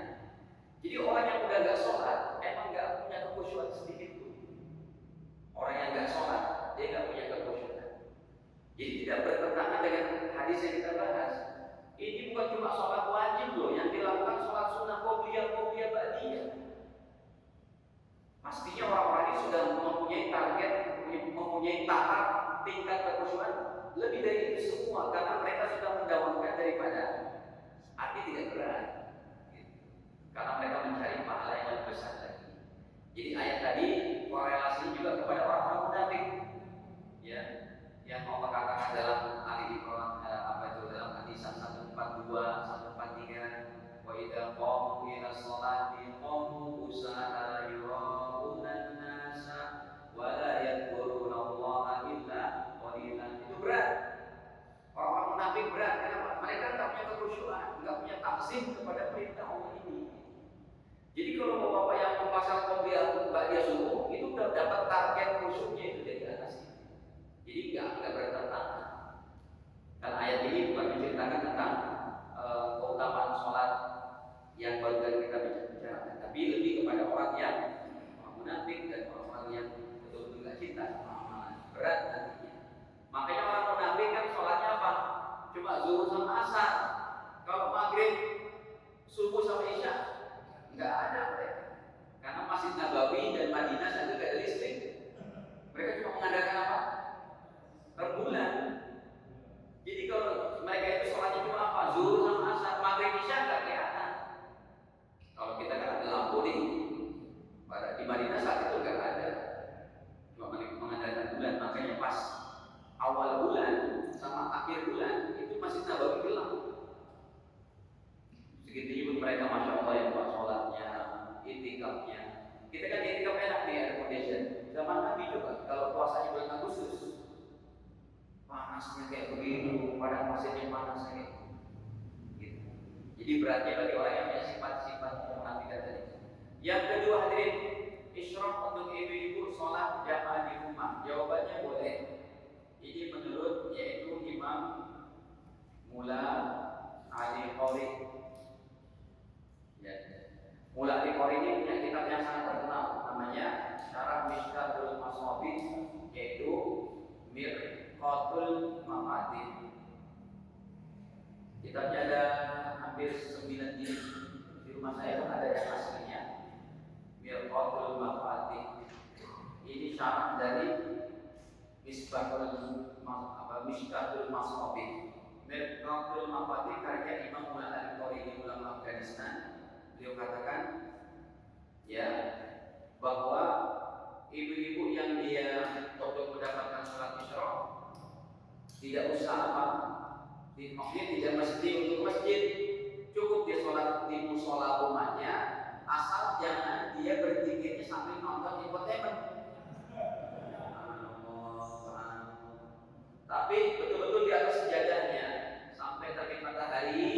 Speaker 1: Jadi orang yang udah nggak sholat emang nggak punya kekhusyukan sedikit pun. Orang yang nggak sholat dia nggak punya kekhusyukan. Jadi tidak bertentangan dengan hadis yang kita bahas. Ini bukan cuma sholat wajib loh, yang dilakukan sholat sunnah qobliyah ba'diyah. Pastinya orang-orang ini sudah mempunyai target, mempunyai tahap tingkat kekhusyukan lebih dari itu semua, karena mereka sudah mendawamkan daripada arti tidak berat. Karena mereka mencari pahala yang lebih besar lagi. Jadi ayat tadi korelasi juga kepada orang-orang munafik, ya, yang Allah katakan dalam Ali Imran dalam hadisan 142, 143, wa idza qamu ila sholati qamu kusala yura'unan nasa wa la yadhkuruna Allah illa qalilan. Itu berat. Orang-orang munafik berat. Kenapa? Mereka tidak punya kekhusyuan, tidak punya takzim kepada perintah Allah ini. Jadi kalau bapak-bapak yang memasang qobliyah ba'diyah subuh itu sudah dapat target khusyuknya itu dari atas ini. Jadi enggak bertentangan. Karena ayat ini bukan menceritakan tentang keutamaan sholat yang baru kita bicarakan, tapi lebih kepada orang yang munafik dan orang-orang yang betul-betul tidak cinta sama amalan, berat nantinya. Makanya orang munafik kan sholatnya apa? Cuma zuhur sama asar. Kalau maghrib, subuh sama isya, nggak ada mereka. Karena Masjid Nabawi dan Madinah saja nggak ada listrik. Mereka cuma mengandalkan apa? Rembulan. Jadi kalau mereka itu sholatnya cuma apa? Zuhur sama asar, maghrib isya nggak kelihatan. Kalau kita kan ada lampu nih, di Madinah saat itu nggak ada, cuma mengandalkan bulan. Makanya pas awal bulan sama akhir bulan itu Masjid Nabawi gelap. Segitu pun mereka masya Allah yang buat sholatnya, itikafnya. Kita kan itikaf enak nih, air condition. Zaman Nabi juga kalau puasanya bulan Agustus, panasnya kayak begitu, padang pasirnya panas kayak gitu. Jadi beratnya bagi orang yang punya sifat-sifat munafik tadi. Yang kedua hadirin, isyraq untuk ibu-ibu sholat jamaah di rumah. Jawabannya boleh. Ini menurut yaitu Imam Mula Ali Qori. Ya. Mula Ali Qori ini punya kitab yang sangat terkenal, namanya Syarah Mishkatul Masabih, yaitu Mir Mirqatul Mafatih. Kitabnya ada hampir 9 jilid. Di rumah saya pun ada yang aslinya. Mirqatul Mafatih. Ini syarah dari Mishkatul Masabih. Mirqatul Mafatih karya Imam Mullah Al-Qari, ulama Afghanistan. Beliau katakan ya bahwa ibu-ibu yang dia untuk mendapatkan sholat isyraq tidak usah apa, maksudnya tidak mesti untuk masjid, cukup dia sholat di musola rumahnya, asal jangan dia berzikirnya sambil nonton infotainment. Tapi betul-betul di atas sejadahnya sampai terbit matahari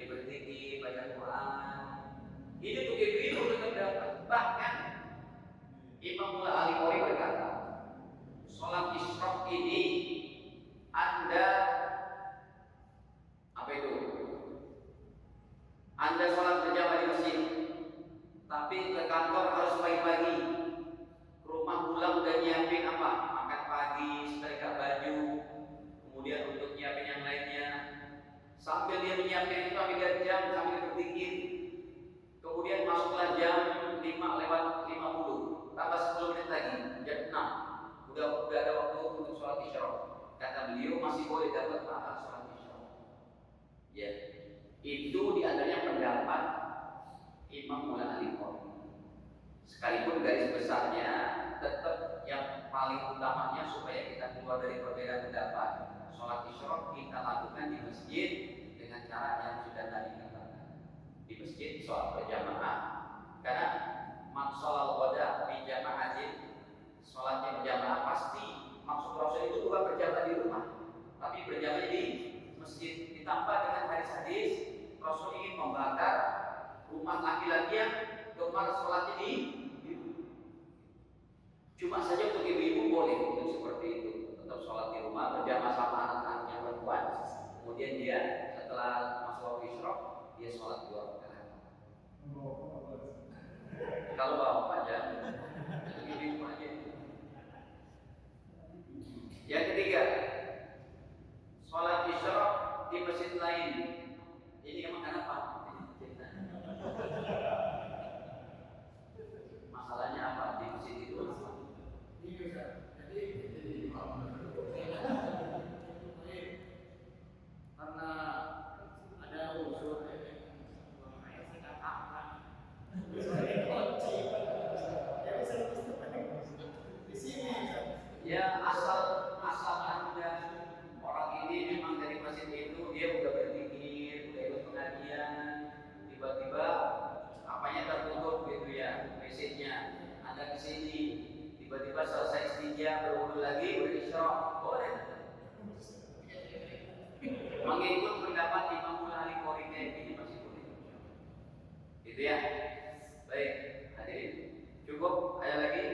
Speaker 1: dia berzikir, baca Quran. Ini untuk ibu-ibu tetap dapat. Bahkan Imam Mullah Al-Qari berkata, sholat isyraq ini Anda apa itu? Anda sholat berjamaah di masjid, tapi ke kantor harus pagi-pagi. Ke rumah pulang udah nyiapin apa? Makan pagi, setrika baju, kemudian untuk nyiapin yang lainnya. Sambil dia menyiapkan itu 3 jam sambil berzikir. Kemudian masuklah jam 5:50, tambah 10 menit lagi, jam 6. Udah ada waktu untuk sholat isyraq. Kata beliau masih boleh dapat pahala sholat isyraq. Ya, itu diantaranya pendapat Imam Mullah Al-Qari. Sekalipun garis besarnya tetap yang paling utamanya supaya kita keluar dari perbedaan pendapat, sholat isyraq kita lakukan di masjid dengan cara yang sudah tadi katakan. Di masjid sholat berjamaah, karena man sholal qada bi jama'atin, sholatnya berjamaah pasti maksud Rasul itu bukan berjamaah di rumah, tapi berjamaah di masjid. Ditambah dengan hadis-hadis Rasul ingin membakar rumah laki-laki yang gemar sholatnya di rumah. Cuma saja untuk ibu-ibu boleh untuk seperti itu, tetap sholat di rumah berjamaah sama anak-anaknya perempuan. Kemudian dia setelah masuk waktu isyraq dia sholat 2 rakaat. Kalau bapak aja, ibu-ibu aja. Yang ketiga, sholat isyraq di masjid lain. Ini emang kenapa? Masalahnya apa di masjid itu?
Speaker 3: Karena ada unsur di sini.
Speaker 1: Ya asal Anda orang ini memang dari masjid itu dia udah berzikir, udah ikut pengajian, tiba-tiba apanya tertutup gitu ya, WC-nya. Anda kesini, tiba-tiba selesai istinja berwudu lagi berisyraq, boleh. Mengikut pendapat Imam Mullah Al-Qari ini masih boleh. Gitu ya. Baik, hadirin. Cukup, ada lagi?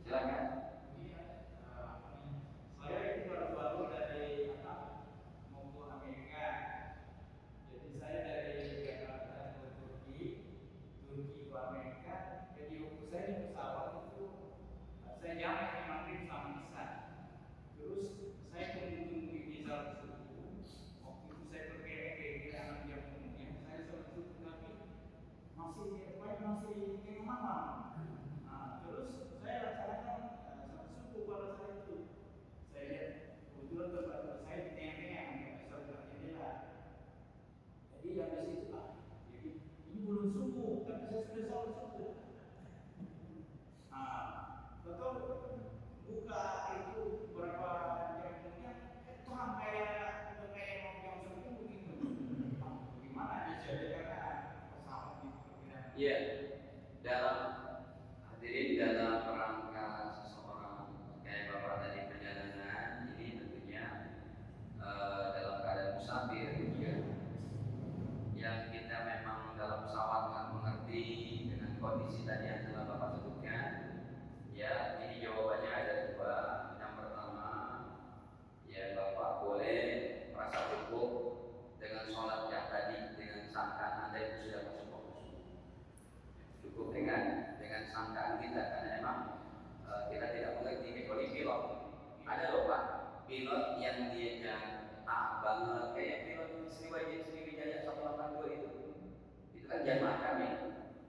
Speaker 1: Silakan.
Speaker 3: Saya itu baru dari mau ke Amerika. Jadi saya dari Jakarta ke Turki ke Amerika. Jadi waktu saya di pesawat itu saya jalan ke Madrid sama Isya. Terus saya tunggu di Izal subuh. Waktu itu saya pergi 6 jam kemudian saya sholat subuh lagi masih di mana? Nah, terus saya laksanakan sholat subuh pada saat itu. Saya lihat kebetulan tempat saya di tengah-tengah nggak bisa buka jendela. Jadi yang di situ jadi ini belum subuh tapi saya sudah sholat subuh. Betul buka itu berapa jam kemudian Tuhan kayak mau jam subuh begitu. Gimana bisa karena pesawat di perkiraan?
Speaker 1: Iya. Dalam hadirin dalam rangka seseorang kayak bapak tadi perjalanan ini tentunya dalam keadaan musafir ya, yang kita memang dalam pesawat nggak mengerti dengan kondisi tadi yang telah bapak sebutkan. Ya, ini jawabannya ada 2. Yang pertama, ya bapak boleh merasa cukup dengan sholat yang tadi dengan sangkaan Anda itu sudah masuk waktu subuh. kami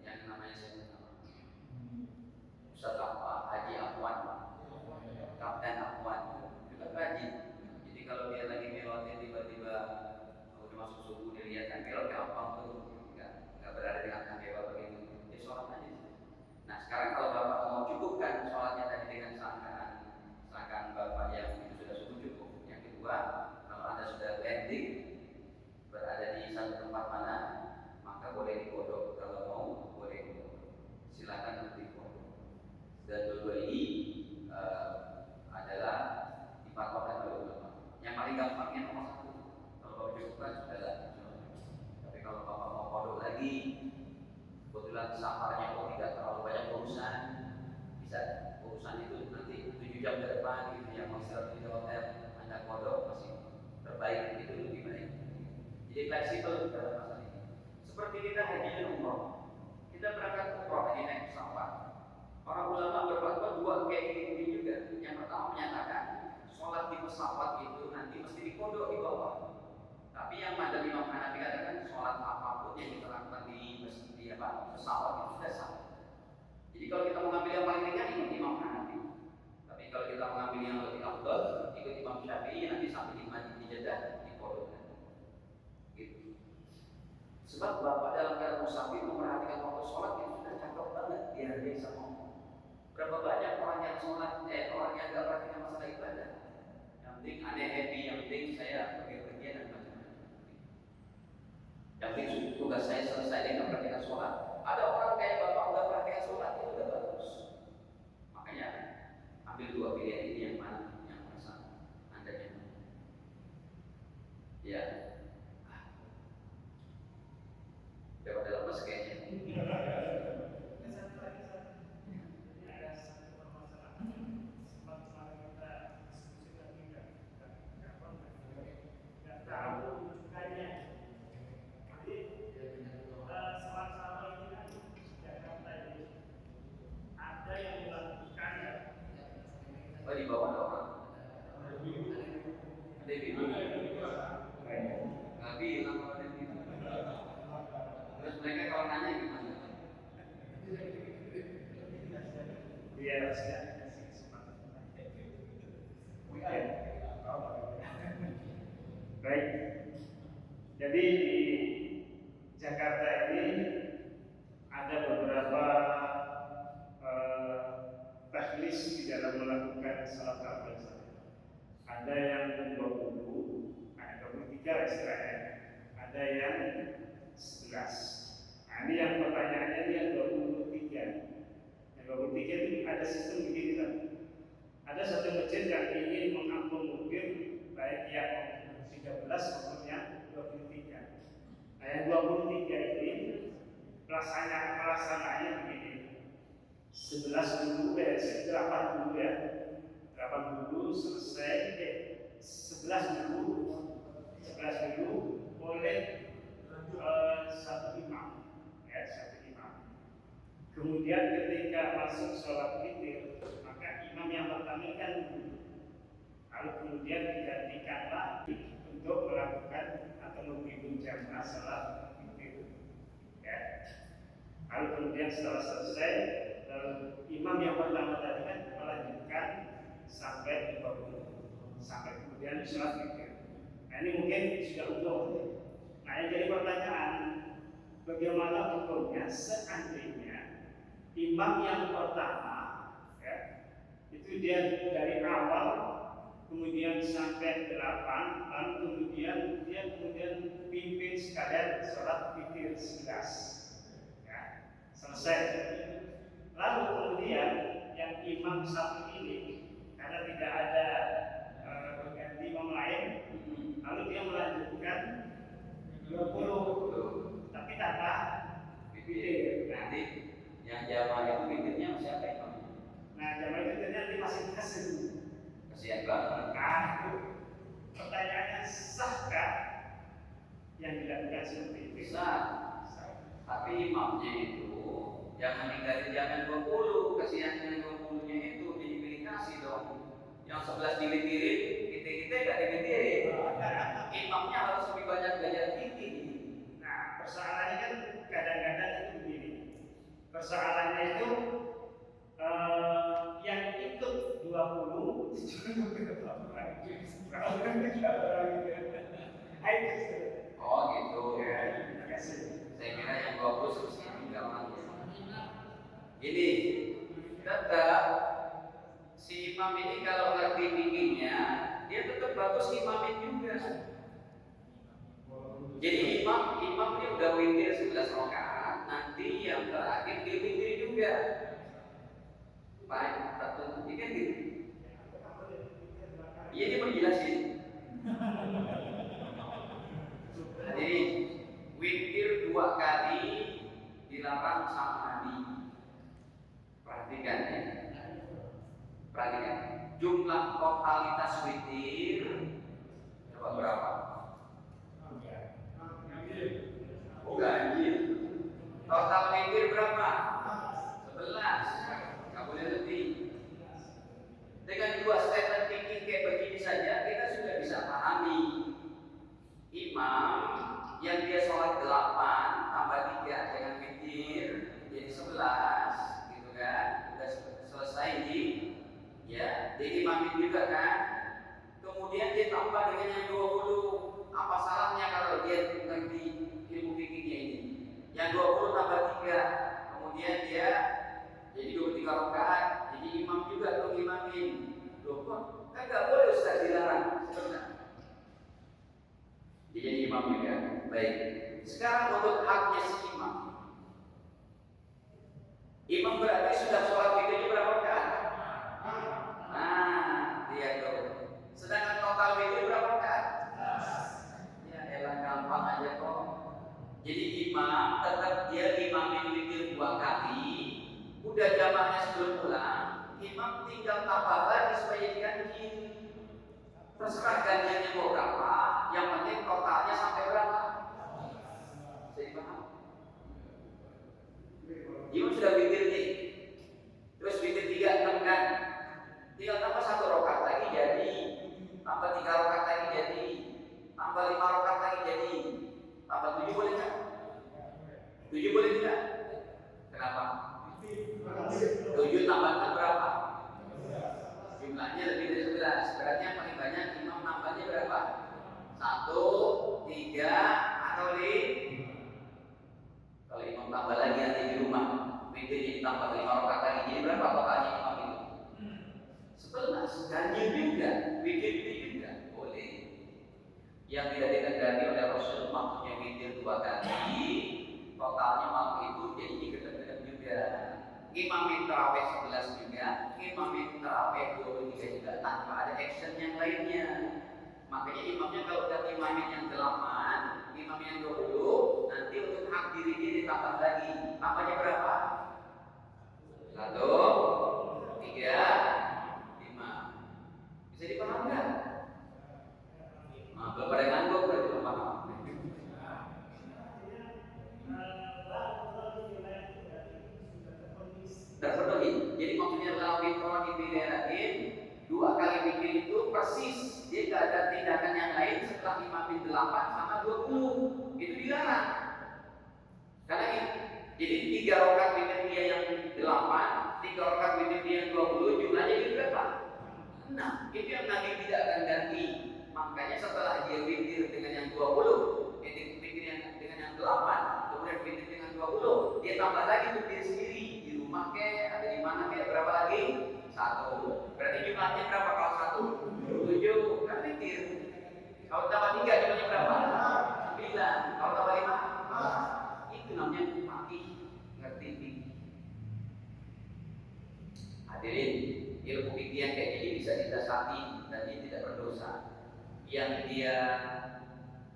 Speaker 1: yang namanya saya Ustaz Haji Afwan, Kapten Afwan, juga rajin. Jadi kalau dia lagi melotin tiba-tiba udah masuk subuh dia lihat kan melot gampang tuh, nggak berada di angka dewa begitu. Dia sholat aja. Nah sekarang kalau bapak mau cukupkan sholatnya tadi dengan sangkaan bapak yang itu sudah subuh cukup. Yang kedua, kalau anda sudah landing berada di satu tempat mana, maka boleh dikodok. Kalau mau boleh dikodok. Silakan untuk dikodok. Dan dua ini adalah dipatwakan oleh ulama. Yang paling gampangnya nomor satu. Kalau bapak cukupkan sudah lah. Tapi kalau bapak mau kodok lagi, kebetulan safarnya kok tidak terlalu banyak urusan, bisa urusan itu nanti 7 jam ke depan gitu yang mau istirahat di hotel, anda kodok masih terbaik, itu lebih baik. Jadi fleksibel dalam masalah ini. Seperti kita haji dan umroh, kita berangkat umroh haji naik pesawat. Orang ulama berfatwa dua kayak ini juga. Yang pertama menyatakan sholat di pesawat itu nanti mesti dikodok di bawah. Tapi yang madzhab Imam Hanafi katakan sholat apapun yang kita lakukan di pesawat itu sudah sah. Jadi kalau kita mengambil yang paling ringan ikut Imam Hanafi. Tapi kalau kita mengambil yang lebih afdal ikut Imam Syafi'i, nanti sampai di Masjid di Jeddah dikodokkan. Gitu. Sebab bapak dalam keadaan musafir memperhatikan waktu sholat itu sudah cakep banget dihargai sama Allah. Berapa banyak orang yang sholat, orang yang gak perhatikan masalah ibadah. Yang penting aneh happy, yang penting saya pergi-pergi dan macam-macam. Yang penting tugas saya selesai dengan perhatikan sholat. Ada orang kayak bapak udah perhatikan sholat itu udah bagus. Makanya ambil dua pilihan ini yang mana yang merasa anda nyaman. Ya. Udah pada lepas kayaknya. Oh di bawah ada orang. Ada biru. Nggak bilang kalau ada biru. Terus mereka kalau nanya gimana?
Speaker 4: Dia sudah kasih kesempatan. Baik. Jadi di Jakarta ini ada beberapa teknis di dalam melakukan salat tarawih. Ada yang 20, ada 23 istilahnya. Ada yang 11. Nah, ini yang pertanyaannya ini yang 23. Yang 23 itu ada sistem begini kan. Ada satu masjid yang ingin mengakomodir baik yang 13 maupun yang 23. Nah, yang 23 ini pelaksanaannya begini. 11 dulu 8 dulu ya. 8 dulu selesai 11 dulu oleh satu imam ya, satu imam. Kemudian ketika masuk sholat witir, maka imam yang pertama kan dulu. Lalu kemudian digantikanlah untuk melakukan atau memimpin jamaah sholat witir. Ya. Lalu kemudian setelah selesai, imam yang pertama tadi kan melanjutkan sampai 20, sampai kemudian sholat witir. Nah ini mungkin sudah umum. Nah yang jadi pertanyaan, bagaimana hukumnya seandainya imam yang pertama ya, itu dia dari awal kemudian sampai 8, lalu kemudian dia pimpin sekalian sholat witir 11 ya, selesai. Lalu kemudian yang imam satu ini karena tidak ada ganti imam lain, lalu dia melanjutkan 20, tapi tanpa witir.
Speaker 1: Nanti yang jamaah itu witirnya siapa itu?
Speaker 4: Nah jamaah itu ternyata masing-masing.
Speaker 1: Kasihan banget.
Speaker 4: Nah pertanyaannya sahkah yang dilakukan seperti itu?
Speaker 1: Sah. Tapi imamnya itu jangan meninggalin jangan 20, kasihannya 20-nya itu dipilih dong. Yang 11 dilitirin, kita gak dilitirin. Imamnya harus lebih banyak belajar fikih.
Speaker 4: Nah persoalannya kan kadang-kadang itu
Speaker 1: Oh gitu.
Speaker 4: Ya, terima kasih.
Speaker 1: Saya kira yang 20 seperti ini gampang. Ini tetap si imam ini kalau ngerti fikihnya, dia tetap bagus imamin juga. Jadi imam ini udah witir 11 rakaat, nanti yang terakhir dia witir juga. Baik, satu, ini kan gitu. Iya, dia menjelasin. Jadi witir 2 kali dilarang sama Nabi. Perhatikan ya. Perhatikan. Jumlah totalitas witir coba berapa? Oh, ganjil. Total witir berapa? 11. Nggak boleh lebih. Dengan 2 statement fikih kayak begini saja kita sudah bisa pahami. Imam yang dia sholat 8 tambah 3 dengan witir jadi 11 gitu kan, udah selesai ya, jadi imamin juga kan. Kemudian dia tambah dengan yang 20. Apa salahnya kalau dia ngerti ilmu fikihnya ini? Yang 20 tambah 3, kemudian dia jadi 23 rakaat, jadi imam juga tuh imamin. Loh kok kan nggak boleh Ustaz, dilarang sebenarnya. Jadi imam juga. Baik. Sekarang untuk haknya si imam. Imam berarti sudah sholat witirnya berapa rakaat? Nah, lihat tuh. Sedangkan total witir berapa rakaat? Ya elah, gampang aja kok. Jadi imam tetap dia imamin witir 2 kali. Udah jamaahnya sebelum pulang, imam tinggal tambah lagi supaya diganjil. Terserah ganjilnya mau berapa, yang penting totalnya sampai berapa. Jadi paham? Imam sudah witir nih, terus witir 3 6 kan, tinggal tambah 1 rakaat lagi jadi, tambah 3 rakaat lagi jadi, tambah 5 rakaat lagi jadi, tambah 7 boleh nggak? 7 boleh tidak? Kenapa? 7 tambah 6 berapa? Jumlahnya lebih dari 11. Berarti yang paling banyak imam nambahnya berapa? 1, 3, atau 5? Kalau imam tambah lagi nanti di rumah, witirnya ditambah 5 rakaat lagi, jadi berapa totalnya imam itu? 11. Ganjil juga, witir juga boleh. Yang tidak dikendaki oleh Rasul maksudnya witir 2 kali, totalnya malam itu jadi genap-genap juga. Imamin tarawih 11 juga, imamin tarawih 23 juga, tanpa ada action yang lainnya. Makanya imamnya kalau udah imamin yang 8, imamin yang 20, nanti untuk hak diri dia ditambah lagi. Tambahnya berapa? 1, 3, 5. Bisa dipaham nggak? Nah, belum pada ngantuk, berarti belum paham. Terpenuhi. Jadi maksudnya lawin kalau dipilih 2 kali mikir itu persis. Dia tidak ada tindakan yang lain setelah imamin 8 sama 20. Itu dilarang. Karena ini, jadi 3 rakaat mikir dia yang 8, 3 rakaat mikir dia yang 20, jumlahnya itu berapa? 6. Itu yang Nabi tidak akan ganti. Makanya setelah dia witir dengan yang 20, witir dengan yang 8, kemudian witir dengan 20, dia tambah lagi untuk diri sendiri. Rumah ada di mana berapa lagi? 1. Berarti jumlahnya berapa kalau 1? 7. Kan witir. Kalau tambah 3 jumlahnya berapa? 9. Kalau tambah 5? Itu namanya fakih, ngerti fikih. Hadirin, ilmu fikih yang kayak gini bisa didasari dan dia tidak berdosa. Yang dia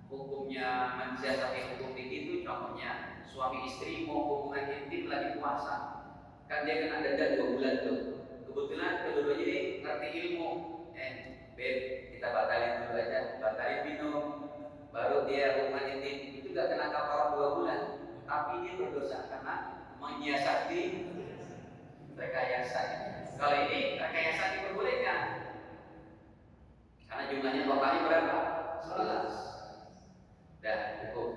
Speaker 1: hukumnya mensiasati hukum fikih itu contohnya suami istri mau hubungan intim lagi puasa. Kan dia kena denda 2 bulan tuh. Kebetulan kedua-duanya ini ngerti ilmu. Beb, kita batalin dulu aja, batalin minum, baru dia hubungan intim. Itu gak kena kafarat 2 bulan, tapi dia berdosa karena menyiasati rekayasa. Kalau ini rekayasa diperbolehkan, karena jumlahnya totalnya berapa? 11. Dah cukup.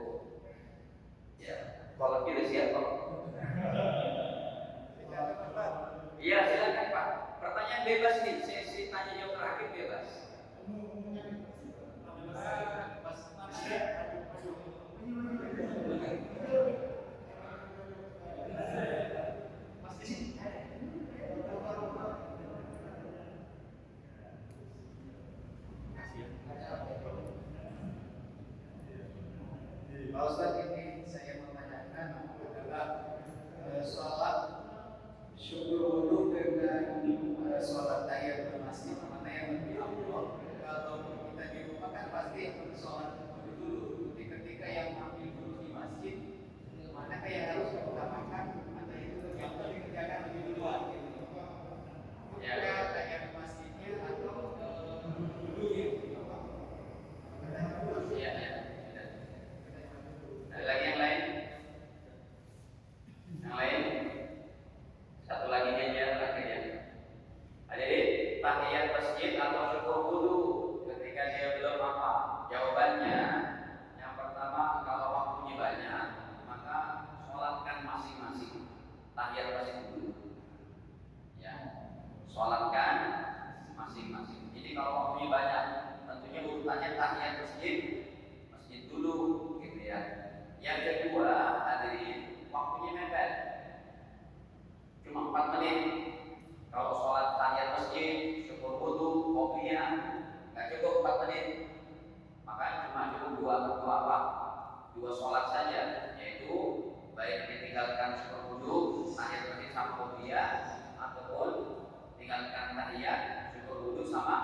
Speaker 1: Ya, kalau kita siap kok. Iya silakan Pak. Pertanyaan bebas nih. Sesi tanya jawab terakhir bebas. tinggalkan syukur wudhu, tahiyat masjid sama qobliyah, ataupun tinggalkan tahiyat, syukur wudhu sama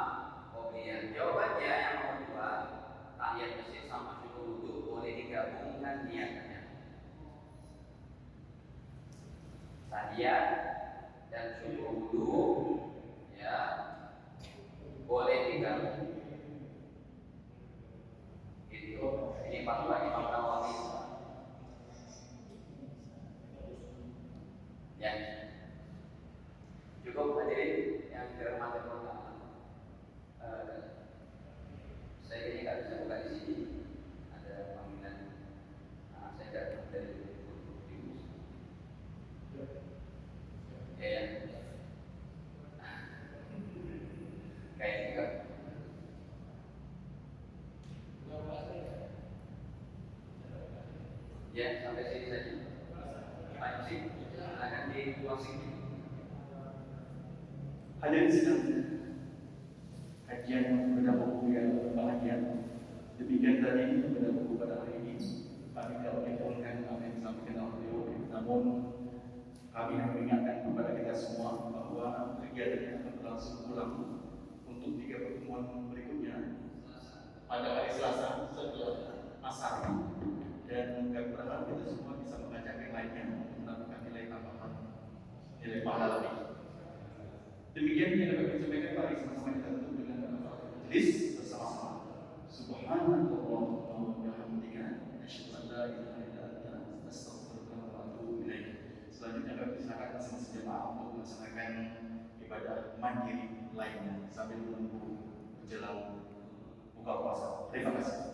Speaker 1: qobliyah? Jawabannya yang nomor 2, tahiyat masjid sama syukur wudhu boleh digabungkan niatnya. Tahiyat dan syukur wudhu ya boleh digabung. Itu ini fatwa Imam Nawawi. Ya, cukup hadirin yang dirahmati Allah. Saya kayaknya nggak bisa buka di sini. Ada panggilan. Saya datang dari Dimus. Ya. Kayak juga. Ya, sampai sini saja. Pak Yusuf, silakan di closing.
Speaker 5: Hadirin sidang kajian beberapa buku yang berbahagia. Demikian tadi beberapa buku pada hari ini. Kami tidak mengingatkan apa yang disampaikan oleh beliau, namun kami mengingatkan kepada kita semua bahwa kegiatan ini akan berlangsung ulang untuk 3 pertemuan berikutnya pada hari Selasa setelah asar, dan kami berharap kita semua bisa mengajak yang lainnya untuk mendapatkan nilai tambahan, nilai pahala lebih. Demikian yang dapat disampaikan, mari sama-sama kita tutup dengan majelis bersama-sama. Subhanallah wa bihamdika, asyhadu an la ilaha illa anta, astaghfiruka wa atubu ilaik. Selanjutnya kami silakan masing-masing jemaah untuk melaksanakan ibadah mandiri lainnya sambil menunggu menjelang buka puasa. Terima kasih.